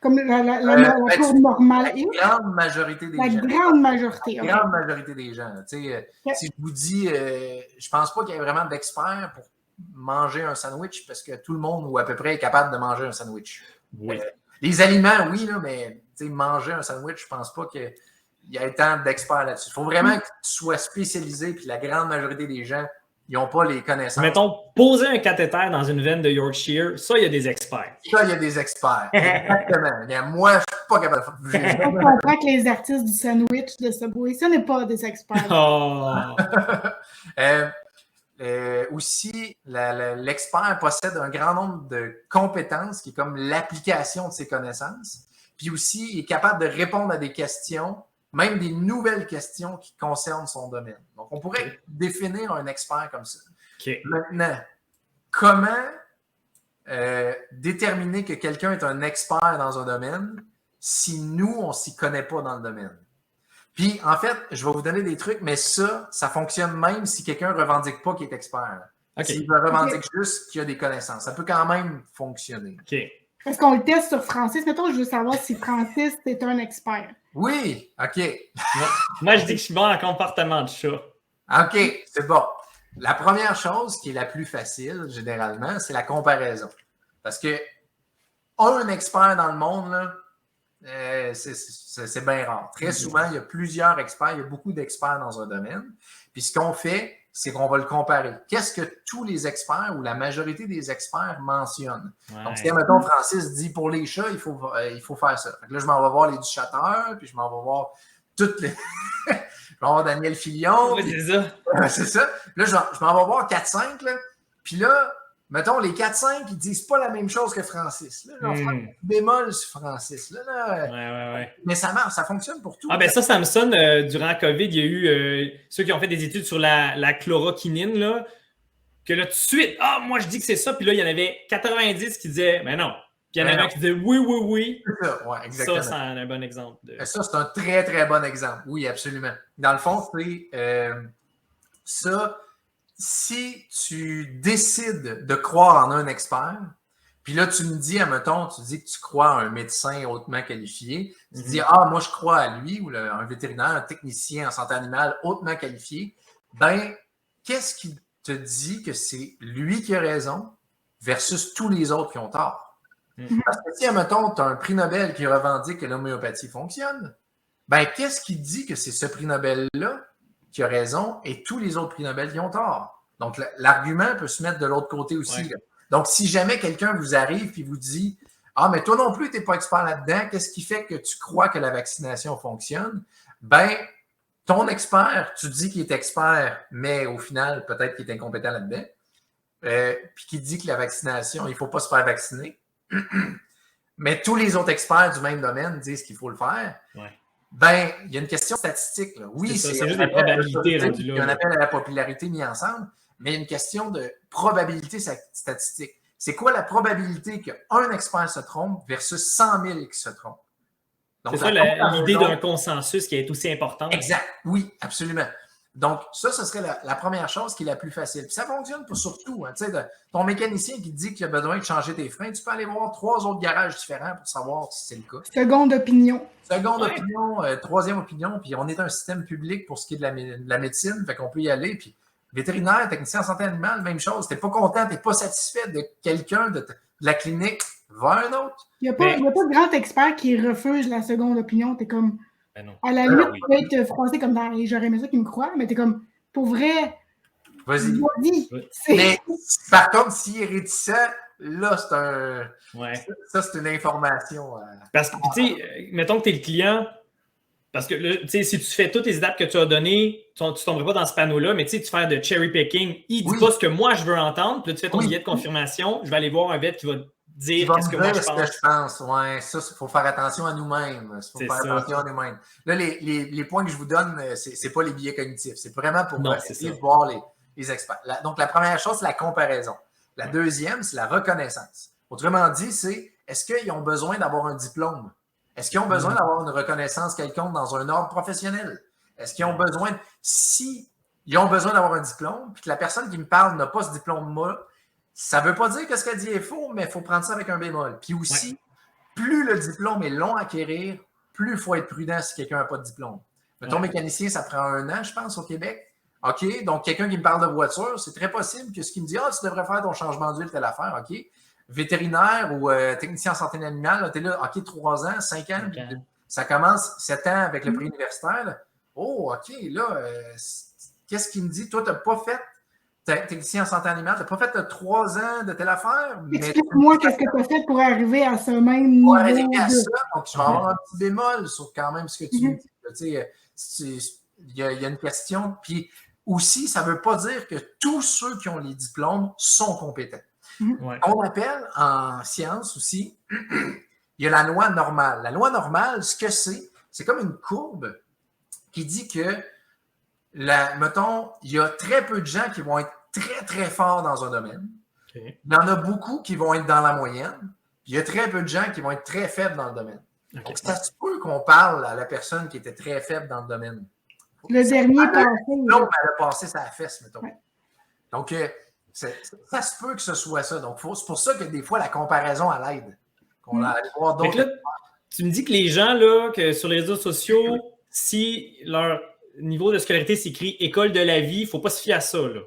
Comme la courbe normale? La grande majorité des gens. La grande majorité. La grande majorité des gens. Si je vous dis, je pense pas qu'il y ait vraiment d'experts pour manger un sandwich parce que tout le monde, ou à peu près, est capable de manger un sandwich. Oui. Les aliments, oui, là, mais manger un sandwich, je pense pas qu'il y ait tant d'experts là-dessus. Il faut vraiment que tu sois spécialisé, puis la grande majorité des gens, ils n'ont pas les connaissances. Mettons, poser un cathéter dans une veine de Yorkshire, ça, il y a des experts. Ça, il y a des experts. Exactement. Moi, je ne suis pas capable de faire. Je comprends que les artistes du sandwich de Subway, ce n'est pas des experts. Oh. Aussi, l'expert possède un grand nombre de compétences qui est comme l'application de ses connaissances. Puis aussi, il est capable de répondre à des questions, même des nouvelles questions qui concernent son domaine. Donc, on pourrait définir un expert comme ça. Maintenant, comment déterminer que quelqu'un est un expert dans un domaine si nous, on ne s'y connaît pas dans le domaine? Puis, en fait, je vais vous donner des trucs, mais ça fonctionne même si quelqu'un ne revendique pas qu'il est expert. S'il revendique juste qu'il a des connaissances. Ça peut quand même fonctionner. Est-ce qu'on le teste sur Francis? Mettons, je veux savoir si Francis est un expert. Oui, OK. Moi, je dis que je suis bon en comportement de chat. OK, c'est bon. La première chose qui est la plus facile, généralement, c'est la comparaison. Parce que un expert dans le monde, là, c'est bien rare. Très souvent, il y a plusieurs experts, il y a beaucoup d'experts dans un domaine. Puis ce qu'on fait, c'est qu'on va le comparer. Qu'est-ce que tous les experts ou la majorité des experts mentionnent? Donc, si, mettons, Francis dit pour les chats, il faut faire ça. Là, je m'en vais voir les duchateurs, puis je m'en vais voir toutes les. Je vais voir Daniel Filion. Oui, c'est ça. C'est ça. Là, je m'en vais voir 4-5. Puis là, mettons, les 4-5, ils disent pas la même chose que Francis. Là, on fait un bémol sur Francis. Là. Mais ça marche, ça fonctionne pour tout. Ah, ben ça me sonne, durant la COVID, il y a eu ceux qui ont fait des études sur la chloroquinine, là, que là, tout de suite, moi, je dis que c'est ça. Puis là, il y en avait 90 qui disaient, mais non. Puis il y en avait un qui disait, oui. C'est ça, ouais, exactement. Ça, c'est un bon exemple. Ça, c'est un très, très bon exemple. Oui, absolument. Dans le fond, c'est ça. Si tu décides de croire en un expert, puis là, tu me dis, admettons, tu dis que tu crois à un médecin hautement qualifié, tu te dis, moi, je crois à lui, ou un vétérinaire, un technicien en santé animale hautement qualifié, ben, qu'est-ce qui te dit que c'est lui qui a raison versus tous les autres qui ont tort? Parce que si, admettons, tu as un prix Nobel qui revendique que l'homéopathie fonctionne, ben, qu'est-ce qui dit que c'est ce prix Nobel-là qui a raison et tous les autres prix Nobel qui ont tort? Donc, l'argument peut se mettre de l'autre côté aussi. Ouais. Donc, si jamais quelqu'un vous arrive et vous dit « Ah, mais toi non plus, tu n'es pas expert là-dedans, qu'est-ce qui fait que tu crois que la vaccination fonctionne? » Ben, ton expert, tu dis qu'il est expert, mais au final, peut-être qu'il est incompétent là-dedans, puis qui dit que la vaccination, il ne faut pas se faire vacciner. Mais tous les autres experts du même domaine disent qu'il faut le faire. Ouais. Ben, il y a une question statistique. Là. Oui, c'est juste des probabilités. Il y a un appel à la popularité mis ensemble, mais il y a une question de probabilité statistique. C'est quoi la probabilité qu'un expert se trompe versus 100 000 qui se trompent? C'est ça l'idée d'un consensus qui est aussi importante. Exact. Oui, absolument. Donc, ça, ce serait la première chose qui est la plus facile. Puis ça fonctionne pour surtout. Hein, ton mécanicien qui dit qu'il a besoin de changer tes freins, tu peux aller voir 3 autres garages différents pour savoir si c'est le cas. Seconde opinion. Seconde opinion, troisième opinion. Puis on est un système public pour ce qui est de la médecine. Fait qu'on peut y aller. Puis vétérinaire, technicien en santé animale, même chose. Tu n'es pas content, tu n'es pas satisfait de quelqu'un de la clinique, va un autre. Il n'y a pas de grand expert qui refuse la seconde opinion. Tu es comme... Ben non. À la limite, oui. tu peux être froissé comme dans « j'aurais aimé ça qu'il me croie », mais t'es comme, pour vrai, Vas-y. Oui. Mais par contre, s'il est réticent, là, c'est un. Ouais. Ça, c'est une information. Parce que, tu sais, mettons que tu es le client, parce que, tu sais, si tu fais toutes les étapes que tu as données, tu ne tomberais pas dans ce panneau-là, mais tu sais, tu fais de cherry picking, il ne dit pas ce que moi je veux entendre, puis là, tu fais ton billet de confirmation, je vais aller voir un vet qui va dire ce que moi je pense. Ce que je pense. Ouais, ça, il faut faire attention à nous-mêmes. Il faut faire attention à nous-mêmes. Là, les points que je vous donne, ce n'est pas les billets cognitifs. C'est vraiment pour essayer de voir les experts. Donc, la première chose, c'est la comparaison. La deuxième, c'est la reconnaissance. Autrement dit, c'est est-ce qu'ils ont besoin d'avoir un diplôme? Est-ce qu'ils ont besoin d'avoir une reconnaissance quelconque dans un ordre professionnel? Est-ce qu'ils ont besoin... Si ils ont besoin d'avoir un diplôme, puis que la personne qui me parle n'a pas ce diplôme-là, ça ne veut pas dire que ce qu'elle dit est faux, mais il faut prendre ça avec un bémol. Puis aussi, plus le diplôme est long à acquérir, plus il faut être prudent si quelqu'un n'a pas de diplôme. Mettons, mécanicien, ça prend 1 an, je pense, au Québec. OK, donc quelqu'un qui me parle de voiture, c'est très possible que ce qu'il me dit, tu devrais faire ton changement d'huile, telle affaire, OK. Vétérinaire ou technicien en santé animale, tu es là, OK, 3 ans, 5 ans, ça commence 7 ans avec le prix universitaire. Oh, OK, là, qu'est-ce qu'il me dit? Toi, tu n'as pas fait technicien en santé animale, tu n'as pas fait 3 ans de telle affaire. Explique-moi qu'est-ce que tu as fait pour arriver à ce même niveau. Pour arriver à ça, donc je vais avoir un petit bémol sur quand même ce que tu me dis. Tu sais, il y a une question. Puis aussi, ça ne veut pas dire que tous ceux qui ont les diplômes sont compétents. On appelle en science aussi, il y a la loi normale. La loi normale, ce que c'est comme une courbe qui dit que, mettons, il y a très peu de gens qui vont être très, très forts dans un domaine. Il y en a beaucoup qui vont être dans la moyenne. Puis il y a très peu de gens qui vont être très faibles dans le domaine. Donc, ça se peut qu'on parle à la personne qui était très faible dans le domaine. Le dernier passé. L'autre, elle a passé sa fesse, mettons. Donc, ça se peut que ce soit ça. Donc, c'est pour ça que des fois, la comparaison, elle aide. Qu'on va aller voir d'autres. Là, tu me dis que les gens, là, que sur les réseaux sociaux, si leur niveau de scolarité s'écrit école de la vie, il ne faut pas se fier à ça, là.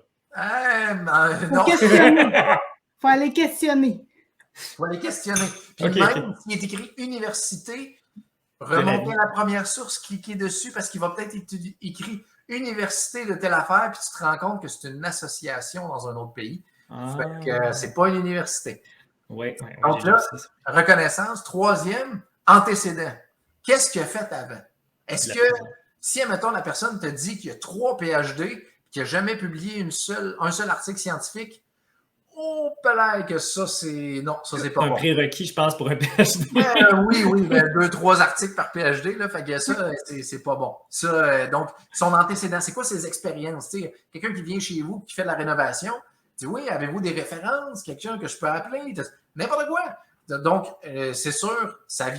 Non. Il faut aller questionner. Il faut aller questionner. Puis même s'il est écrit université, remontez à la première source, cliquez dessus parce qu'il va peut-être être écrit université de telle affaire, puis tu te rends compte que c'est une association dans un autre pays. Fait que c'est pas une université. Donc là, reconnaissance. 3e, antécédent. Qu'est-ce qu'il a fait avant? Est-ce que, si, admettons, la personne te dit qu'il y a 3 PhD, qu'il n'a jamais publié un seul article scientifique, oh, peut-être que ça, c'est... Non, ça, c'est pas bon. Un prérequis, je pense, pour un PhD. Oui, 2-3 articles par PhD, là, fait que ça, c'est pas bon. Ça, donc, son antécédent, c'est quoi ses expériences? T'sais, quelqu'un qui vient chez vous, qui fait de la rénovation, dit oui, avez-vous des références? Quelqu'un que je peux appeler? N'importe quoi. Donc, c'est sûr, ça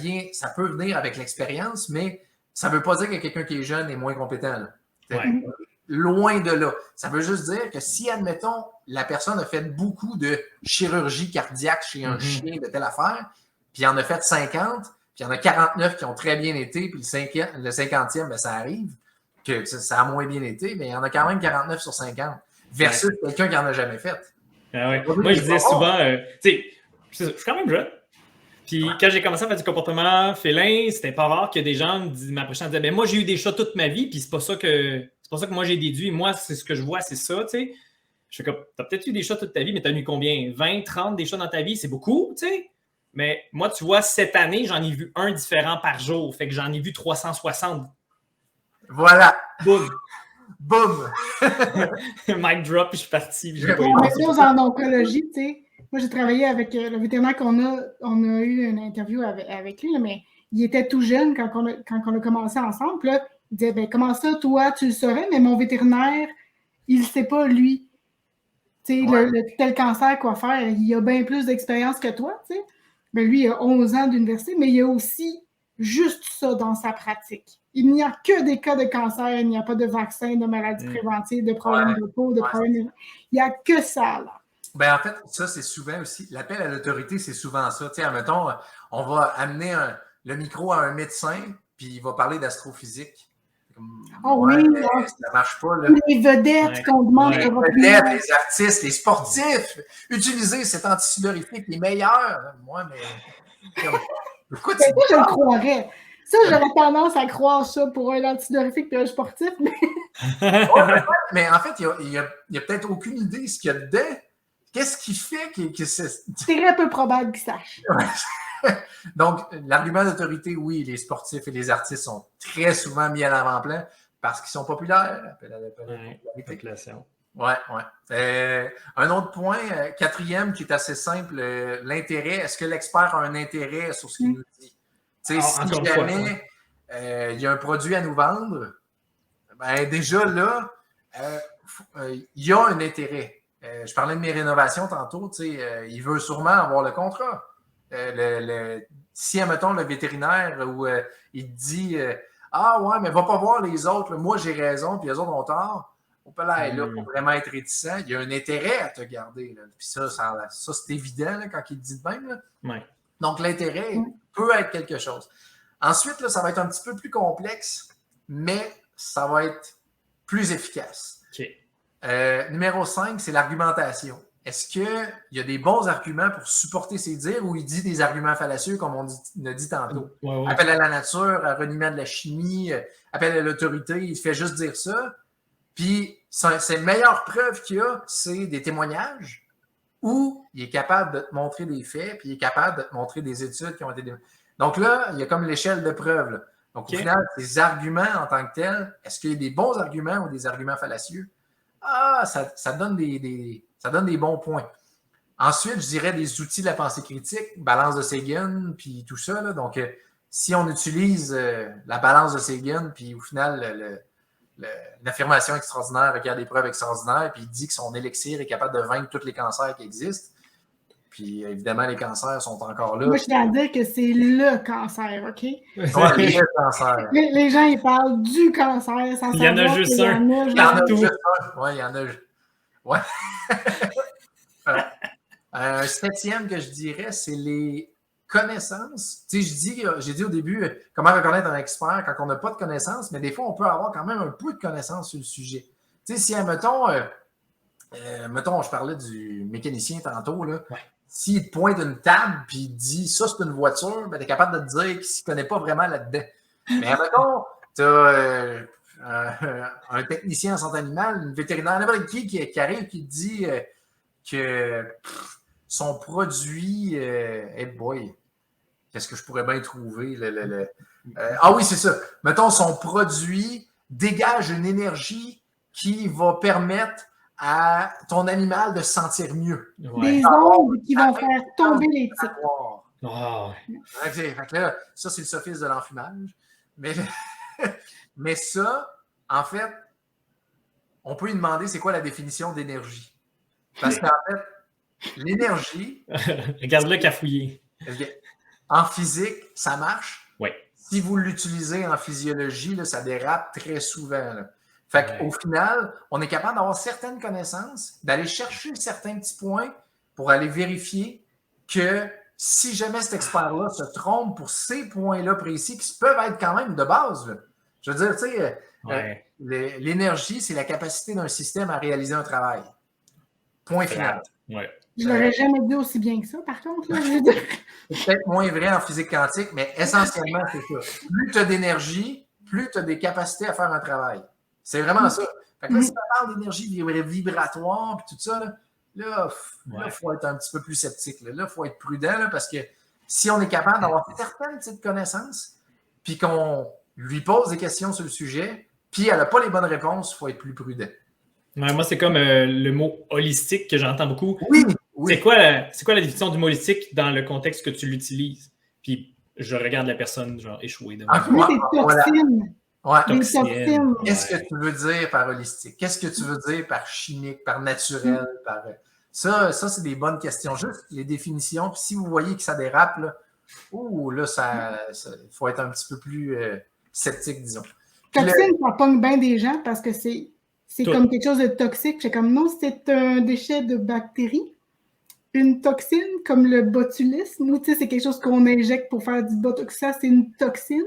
peut venir avec l'expérience, mais ça ne veut pas dire que quelqu'un qui est jeune est moins compétent. Là. Loin de là. Ça veut juste dire que si, admettons, la personne a fait beaucoup de chirurgie cardiaque chez un chien de telle affaire, puis il en a fait 50, puis il y en a 49 qui ont très bien été, puis le 50e, ben, ça arrive, que ça a moins bien été, mais il y en a quand même 49 sur 50, versus quelqu'un qui n'en a jamais fait. Moi, je disais souvent, tu sais, je suis quand même jeune. Puis quand j'ai commencé à faire du comportement félin, c'était pas rare que des gens m'approchaient en disant ben moi, j'ai eu des chats toute ma vie, puis c'est pas ça que moi j'ai déduit. Moi, c'est ce que je vois, c'est ça, tu sais. Je fais comme, t'as peut-être eu des chats toute ta vie, mais t'as eu combien? 20, 30 des chats dans ta vie? C'est beaucoup, tu sais. Mais moi, tu vois, cette année, j'en ai vu un différent par jour. Fait que j'en ai vu 360. Voilà. Boum. Boum. Mic drop, puis je suis parti. On est tous en oncologie, tu sais. Moi, j'ai travaillé avec le vétérinaire on a eu une interview avec lui, là, mais il était tout jeune quand on a commencé ensemble. Puis là, il disait, ben, comment ça, toi, tu le saurais, mais mon vétérinaire, il ne sait pas, lui. Tu sais, tel cancer, quoi faire. Il a bien plus d'expérience que toi, tu sais. Ben, lui, il a 11 ans d'université, mais il a aussi juste ça dans sa pratique. Il n'y a que des cas de cancer, il n'y a pas de vaccin, de maladies préventives, de problèmes de peau, de problèmes... Il n'y a que ça, là. Ben, en fait, ça, c'est souvent aussi, l'appel à l'autorité, c'est souvent ça. Tu sais, admettons, on va amener le micro à un médecin, puis il va parler d'astrophysique. Oui, ça marche pas. Là. Les vedettes qu'on demande. Les vedettes, les artistes, les sportifs, utilisez cet antisudorifique, les meilleurs. Moi, mais... Pourquoi je le croirais? Ça, j'aurais tendance à croire ça pour un antidorifique et un sportif, mais Mais en fait, il y a peut-être aucune idée ce qu'il y a dedans. Qu'est-ce qui fait que c'est. c'est très peu probable qu'ils sachent. Donc, l'argument d'autorité, oui, les sportifs et les artistes sont très souvent mis à l'avant-plan parce qu'ils sont populaires. Appel à la popularité. Ouais. Un autre point, quatrième, qui est assez simple, l'intérêt. Est-ce que l'expert a un intérêt sur ce qu'il nous dit? Si jamais il y a un produit à nous vendre, ben déjà là, il y a un intérêt. Je parlais de mes rénovations tantôt, il veut sûrement avoir le contrat. Si, admettons, le vétérinaire où il te dit ah ouais, mais va pas voir les autres, là, moi j'ai raison, puis les autres ont tort. On peut là, pour vraiment être réticent, il y a un intérêt à te garder. Là. Puis ça c'est évident là, quand il te dit de même. Là. Ouais. Donc, l'intérêt peut être quelque chose. Ensuite, là, ça va être un petit peu plus complexe, mais ça va être plus efficace. Okay. Numéro 5, c'est l'argumentation. Est-ce qu'il y a des bons arguments pour supporter ses dires ou il dit des arguments fallacieux, comme on a dit tantôt? Ouais. Appel à la nature, à reniement de la chimie, appel à l'autorité, il fait juste dire ça. Puis, ses meilleures preuves qu'il a, c'est des témoignages où il est capable de te montrer des faits, puis il est capable de te montrer des études qui ont été démontrées. Donc là, il y a comme l'échelle de preuves. Là. Donc, au final, les arguments en tant que tels, est-ce qu'il y a des bons arguments ou des arguments fallacieux? Ça donne des bons points. Ensuite, je dirais des outils de la pensée critique, balance de Sagan, puis tout ça. Là. Donc, si on utilise la balance de Sagan, puis au final, l'affirmation extraordinaire requiert des preuves extraordinaires, puis il dit que son élixir est capable de vaincre tous les cancers qui existent. Puis évidemment, les cancers sont encore là. Moi, je tiens à dire que c'est le cancer, OK? Ouais, le cancer. Les gens, ils parlent du cancer. Il y en a juste un. Il y en a juste un. Oui, il y en a. Ouais. Un septième que je dirais, c'est les connaissances. Tu sais, j'ai dit au début, comment reconnaître un expert quand on n'a pas de connaissances, mais des fois, on peut avoir quand même un peu de connaissances sur le sujet. Tu sais, si, mettons, je parlais du mécanicien tantôt, là. Ouais. S'il te pointe une table et il dit ça, c'est une voiture, ben, tu es capable de te dire qu'il ne s'y connaît pas vraiment là-dedans. Mais mettons, tu as un technicien en santé animale, une vétérinaire, n'importe qui arrive et qui te dit que son produit, hey boy, qu'est-ce que je pourrais bien trouver? Ah oui, c'est ça. Mettons, son produit dégage une énergie qui va permettre à ton animal de se sentir mieux. Ouais. Des ondes qui vont faire tomber les tiques. Oh. Okay, fait que là, ça, c'est le sophisme de l'enfumage. Mais ça, en fait, on peut lui demander c'est quoi la définition d'énergie. Parce qu'en fait, l'énergie... Regarde-le cafouiller. En physique, ça marche. Oui. Si vous l'utilisez en physiologie, là, ça dérape très souvent. Là. Fait qu'au final, on est capable d'avoir certaines connaissances, d'aller chercher certains petits points pour aller vérifier que si jamais cet expert-là se trompe pour ces points-là précis, qui peuvent être quand même de base. Là. Je veux dire, tu sais, l'énergie, c'est la capacité d'un système à réaliser un travail. Point final. Ouais. Je ne l'aurais jamais dit aussi bien que ça, par contre. Là, je veux dire. C'est peut-être moins vrai en physique quantique, mais essentiellement, c'est ça. Plus tu as d'énergie, plus tu as des capacités à faire un travail. C'est vraiment ça. Fait que là, si on parle d'énergie vibratoire et tout ça, là, il faut être un petit peu plus sceptique. Là, il faut être prudent là, parce que si on est capable d'avoir certaines petites connaissances, puis qu'on lui pose des questions sur le sujet, puis elle n'a pas les bonnes réponses, il faut être plus prudent. Ouais, moi, c'est comme le mot holistique que j'entends beaucoup. Oui. C'est quoi la définition du mot holistique dans le contexte que tu l'utilises? Puis je regarde la personne genre échouée. Oui, c'est toxine. Ouais. Toxine. Qu'est-ce que tu veux dire par holistique? Qu'est-ce que tu veux dire par chimique, par naturel? Par... Ça, c'est des bonnes questions. Juste les définitions. Puis si vous voyez que ça dérape, là, il faut être un petit peu plus sceptique, disons. Toxine, ça pogne bien des gens parce que c'est comme quelque chose de toxique. C'est comme non, c'est un déchet de bactéries. Une toxine, comme le botulisme, nous, tu sais, c'est quelque chose qu'on injecte pour faire du botox. Ça, c'est une toxine.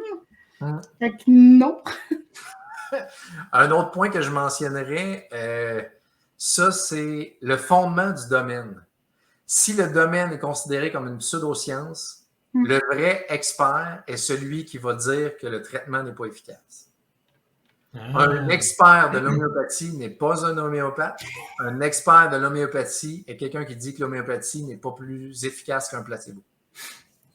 Fait que non. Un autre point que je mentionnerais, ça, c'est le fondement du domaine. Si le domaine est considéré comme une pseudo-science, Le vrai expert est celui qui va dire que le traitement n'est pas efficace. Un expert de l'homéopathie n'est pas un homéopathe. Un expert de l'homéopathie est quelqu'un qui dit que l'homéopathie n'est pas plus efficace qu'un placebo.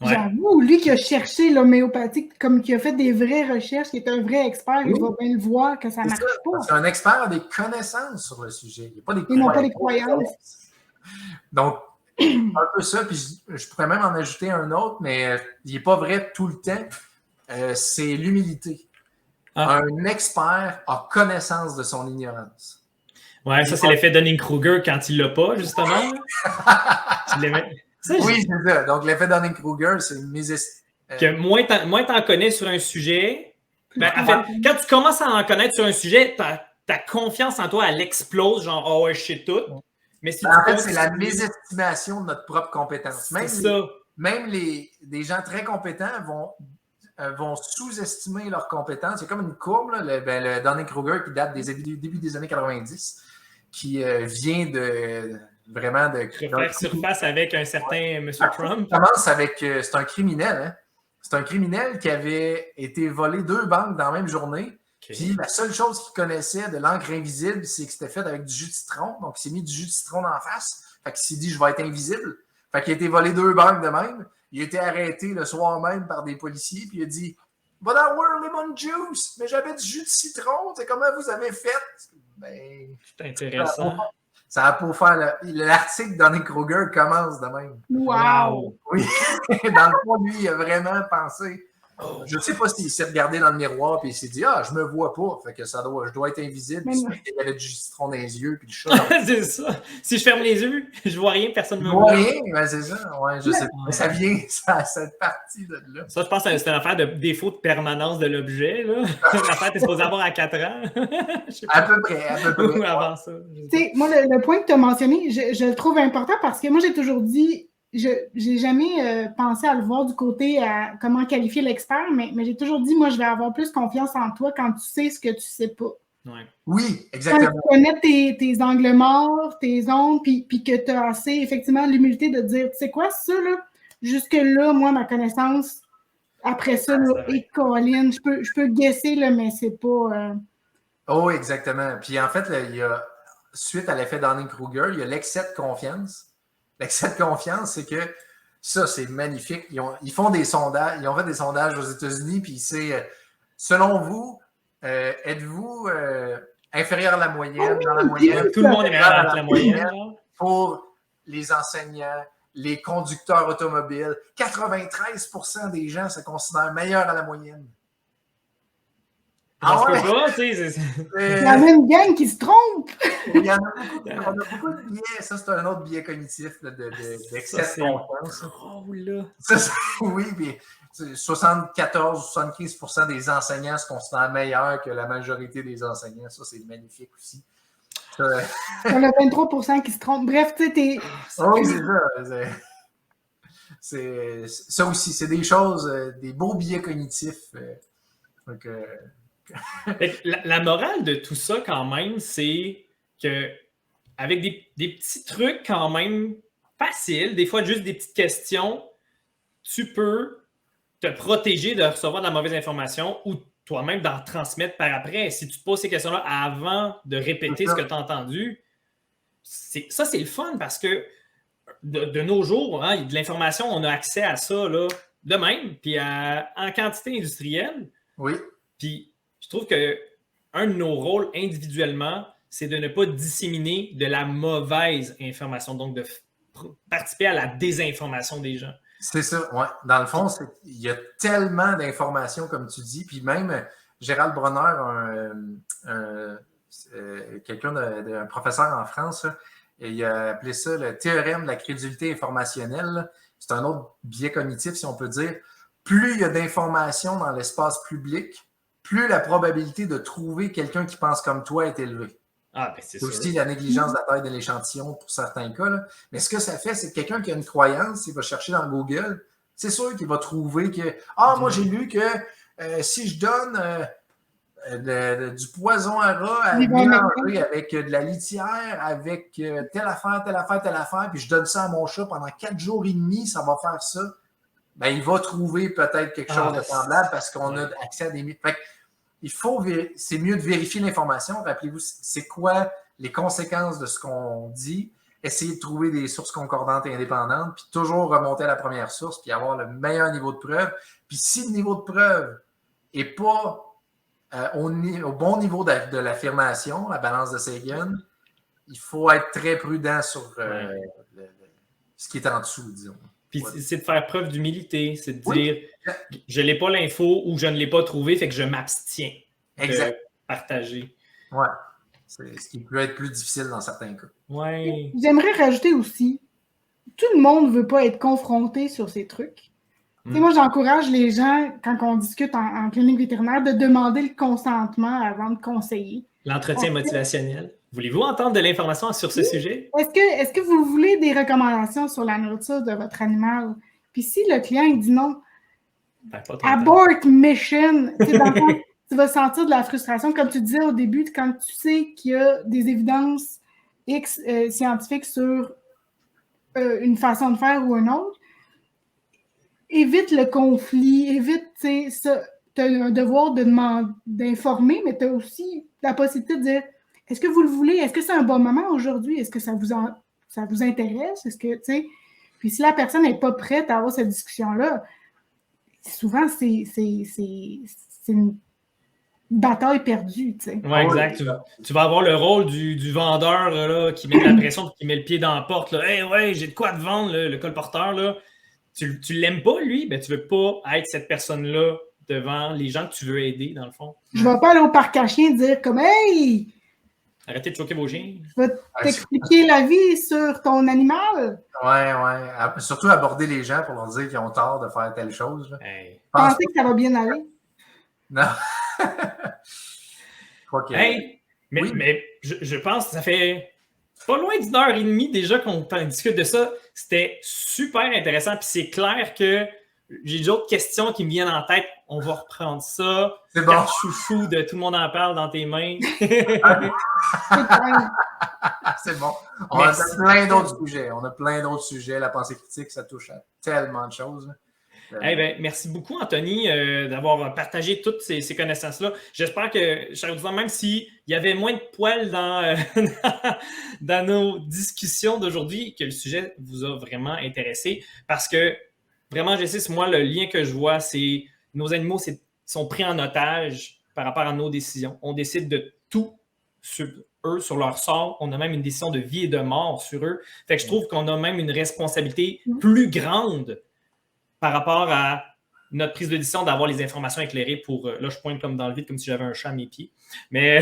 Ouais. J'avoue, lui qui a cherché l'homéopathie, comme qui a fait des vraies recherches, qui est un vrai expert, il va bien le voir que ça ne marche pas. Parce qu'un expert a des connaissances sur le sujet. Il n'y a pas des Ils n'ont pas des croyances. Donc, un peu ça, puis je pourrais même en ajouter un autre, mais il n'est pas vrai tout le temps. C'est l'humilité. Un expert a connaissance de son ignorance. Ouais, ça, c'est l'effet Dunning-Kruger quand il l'a pas, justement. Oui, c'est ça. Donc, l'effet Dunning-Kruger, c'est une mise... que moins t'en connais sur un sujet, ben, en fait, quand tu commences à en connaître sur un sujet, ta confiance en toi, elle explose, genre, oh ouais, je sais tout. Mais si en fait, c'est la mésestimation de notre propre compétence. Même des gens très compétents vont sous-estimer leurs compétences. C'est comme une courbe, là, le Dunning-Kruger qui date des début des années 90, qui vient vraiment de faire surface avec un certain M. Trump. Ça commence avec... c'est un criminel, hein? C'est un criminel qui avait été volé 2 banques dans la même journée. Okay. Puis la seule chose qu'il connaissait de l'encre invisible, c'est que c'était fait avec du jus de citron. Donc, il s'est mis du jus de citron en face. Fait qu'il s'est dit, je vais être invisible. Fait qu'il a été volé 2 banques de même. Il a été arrêté le soir même par des policiers. Puis il a dit, But I wear lemon juice. Mais j'avais du jus de citron. C'est comment vous avez fait? Ben, c'est intéressant. Ça a pour faire l'article Dunning-Kruger commence de même. Wow! Oui, dans le fond, lui, il a vraiment pensé. Je ne sais pas s'il s'est regardé dans le miroir et il s'est dit je me vois pas, fait que je dois être invisible. Puis il y avait du citron dans les yeux puis le chat. C'est ça. Si je ferme les yeux, je vois rien, personne ne me voit. Rien, ben c'est ça. Ouais, je sais pas. Mais ça vient, cette partie de là. Ça, je pense que c'est une affaire de défaut de permanence de l'objet. L'affaire, tu es supposé avoir à 4 ans. À peu près. Ou avant ça. Moi, le point que tu as mentionné, je le trouve important parce que moi, j'ai toujours dit. Je n'ai jamais pensé à le voir du côté à comment qualifier l'expert, mais j'ai toujours dit, moi, je vais avoir plus confiance en toi quand tu sais ce que tu sais pas. Ouais. Oui, exactement. Quand tu connais tes angles morts, tes ondes, puis que tu as assez, effectivement, l'humilité de dire, tu sais quoi, ça, là, jusque-là, moi, ma connaissance, après ça, là, et Colin, je peux guesser, là, mais c'est pas... Oh, exactement. Puis en fait, là, il y a, suite à l'effet Dunning-Kruger, il y a l'excès de confiance. L'excès de confiance, c'est que ça, c'est magnifique. Ils font des sondages. Ils ont fait des sondages aux États-Unis, puis c'est selon vous, êtes-vous inférieur à la moyenne, dans la moyenne? Tout le monde est inférieur à la moyenne. Pour les enseignants, les conducteurs automobiles, 93% des gens se considèrent meilleurs à la moyenne. Il y en a une gang qui se trompe. Il y en a beaucoup de biais. Ça, c'est un autre biais cognitif d'excès de confiance. Oui, mais 74-75% des enseignants se considèrent meilleurs que la majorité des enseignants. Ça, c'est magnifique aussi. Il y en a 23% qui se trompent. Bref, tu sais, t'es... Oui, c'est ça. Ça aussi, c'est des choses, des beaux biais cognitifs. La morale de tout ça, quand même, c'est que avec des petits trucs quand même faciles, des fois juste des petites questions, tu peux te protéger de recevoir de la mauvaise information ou toi-même d'en transmettre par après. Si tu te poses ces questions-là avant de répéter ce que tu as entendu, ça, c'est le fun parce que de nos jours, hein, de l'information, on a accès à ça là, de même, puis en quantité industrielle. Oui. Puis je trouve qu'un de nos rôles individuellement, c'est de ne pas disséminer de la mauvaise information, donc de participer à la désinformation des gens. C'est ça, oui. Dans le fond, il y a tellement d'informations, comme tu dis, puis même Gérald Bronner, un professeur en France, là, il a appelé ça le théorème de la crédulité informationnelle. C'est un autre biais cognitif, si on peut dire. Plus il y a d'informations dans l'espace public, plus la probabilité de trouver quelqu'un qui pense comme toi est élevée. C'est aussi la négligence de la taille de l'échantillon pour certains cas. Là. Mais ce que ça fait, c'est que quelqu'un qui a une croyance, il va chercher dans Google, c'est sûr qu'il va trouver que moi j'ai lu que si je donne du poison à rat mélanger avec de la litière, avec telle affaire, puis je donne ça à mon chat pendant 4 jours et demi, ça va faire ça. ben, il va trouver peut-être quelque chose de semblable parce qu'on a accès à des... Fait que c'est mieux de vérifier l'information. Rappelez-vous, c'est quoi les conséquences de ce qu'on dit. Essayer de trouver des sources concordantes et indépendantes, puis toujours remonter à la première source, puis avoir le meilleur niveau de preuve. Puis si le niveau de preuve n'est pas au bon niveau de l'affirmation, la balance de Sagan, il faut être très prudent sur ce qui est en dessous, disons. Puis c'est de faire preuve d'humilité, c'est de dire je n'ai pas l'info ou je ne l'ai pas trouvé, fait que je m'abstiens de partager. Ouais. C'est ce qui peut être plus difficile dans certains cas. Ouais. J'aimerais rajouter aussi, tout le monde ne veut pas être confronté sur ces trucs. Moi, j'encourage les gens, quand on discute en clinique vétérinaire, de demander le consentement avant de conseiller. L'entretien motivationnel. Voulez-vous entendre de l'information sur ce sujet? Est-ce que vous voulez des recommandations sur la nourriture de votre animal? Puis si le client il dit non, abort mission, tu vas sentir de la frustration. Comme tu disais au début, quand tu sais qu'il y a des évidences X scientifiques sur une façon de faire ou une autre, évite le conflit, évite, tu sais, tu as un devoir d'informer, mais tu as aussi la possibilité de dire est-ce que vous le voulez? Est-ce que c'est un bon moment aujourd'hui? Est-ce que ça vous intéresse? Est-ce que, tu sais, puis si la personne n'est pas prête à avoir cette discussion-là, souvent, c'est une bataille perdue, tu sais. Oui, exact. Tu vas avoir le rôle du vendeur là, qui met de la pression et qui met le pied dans la porte. Là. Hey, ouais, j'ai de quoi te vendre, le colporteur. Là. Tu l'aimes pas, lui, ben, tu veux pas être cette personne-là devant les gens que tu veux aider, dans le fond. Je vais pas aller au parc à chiens et dire comme « Hey! » Arrêtez de choquer vos chiens. Je vais t'expliquer la vie sur ton animal. Ouais. Surtout aborder les gens pour leur dire qu'ils ont tort de faire telle chose. Hey. Pensez que ça va bien aller. Non. Hey, mais je pense que ça fait pas loin d'1h30 déjà qu'on discute de ça. C'était super intéressant. Puis c'est clair que j'ai d'autres questions qui me viennent en tête. On va reprendre ça. C'est bon. Carte chouchou de tout le monde en parle dans tes mains. C'est bon. On a plein d'autres sujets. On a plein d'autres sujets. La pensée critique, ça touche à tellement de choses. Merci beaucoup, Anthony, d'avoir partagé toutes ces connaissances-là. J'espère que, cher auditeur, même s'il y avait moins de poils dans nos discussions d'aujourd'hui, que le sujet vous a vraiment intéressé. Parce que, vraiment, je sais, moi, le lien que je vois, c'est nos animaux sont pris en otage par rapport à nos décisions. On décide de tout sur eux, sur leur sort. On a même une décision de vie et de mort sur eux. Fait que je trouve qu'on a même une responsabilité plus grande par rapport à notre prise de décision d'avoir les informations éclairées pour... Là, je pointe comme dans le vide, comme si j'avais un chat à mes pieds. Mais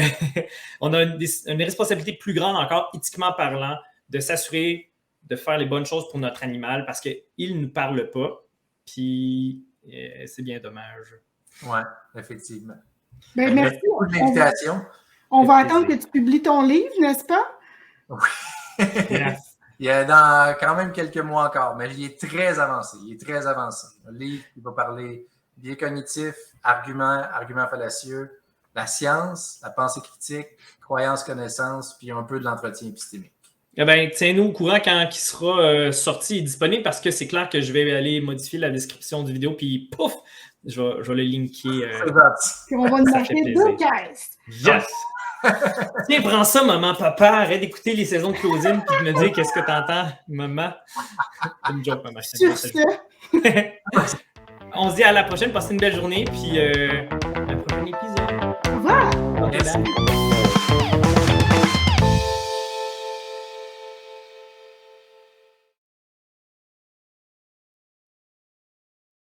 on a une responsabilité plus grande encore, éthiquement parlant, de s'assurer de faire les bonnes choses pour notre animal parce qu'il ne nous parle pas. Puis, c'est bien dommage. Oui, effectivement. Ben, merci pour l'invitation. On va attendre que tu publies ton livre, n'est-ce pas? Oui. Il y a dans quand même quelques mois encore, mais il est très avancé. Le livre, il va parler biais cognitif, arguments fallacieux, la science, la pensée critique, croyance, connaissance, puis un peu de l'entretien épistémique. Eh bien, tiens-nous au courant quand il sera sorti et disponible parce que c'est clair que je vais aller modifier la description du vidéo, puis pouf, je vais le linker. Puis on va nous acheter 2 caisses. Yes! Tiens, prends ça, maman, papa. Arrête d'écouter les saisons de Claudine puis de me dire qu'est-ce que t'entends, maman. C'est une joke, maman. Sur ce. On se dit à la prochaine. Passez une belle journée. Puis à la prochaine épisode. Au revoir. Merci.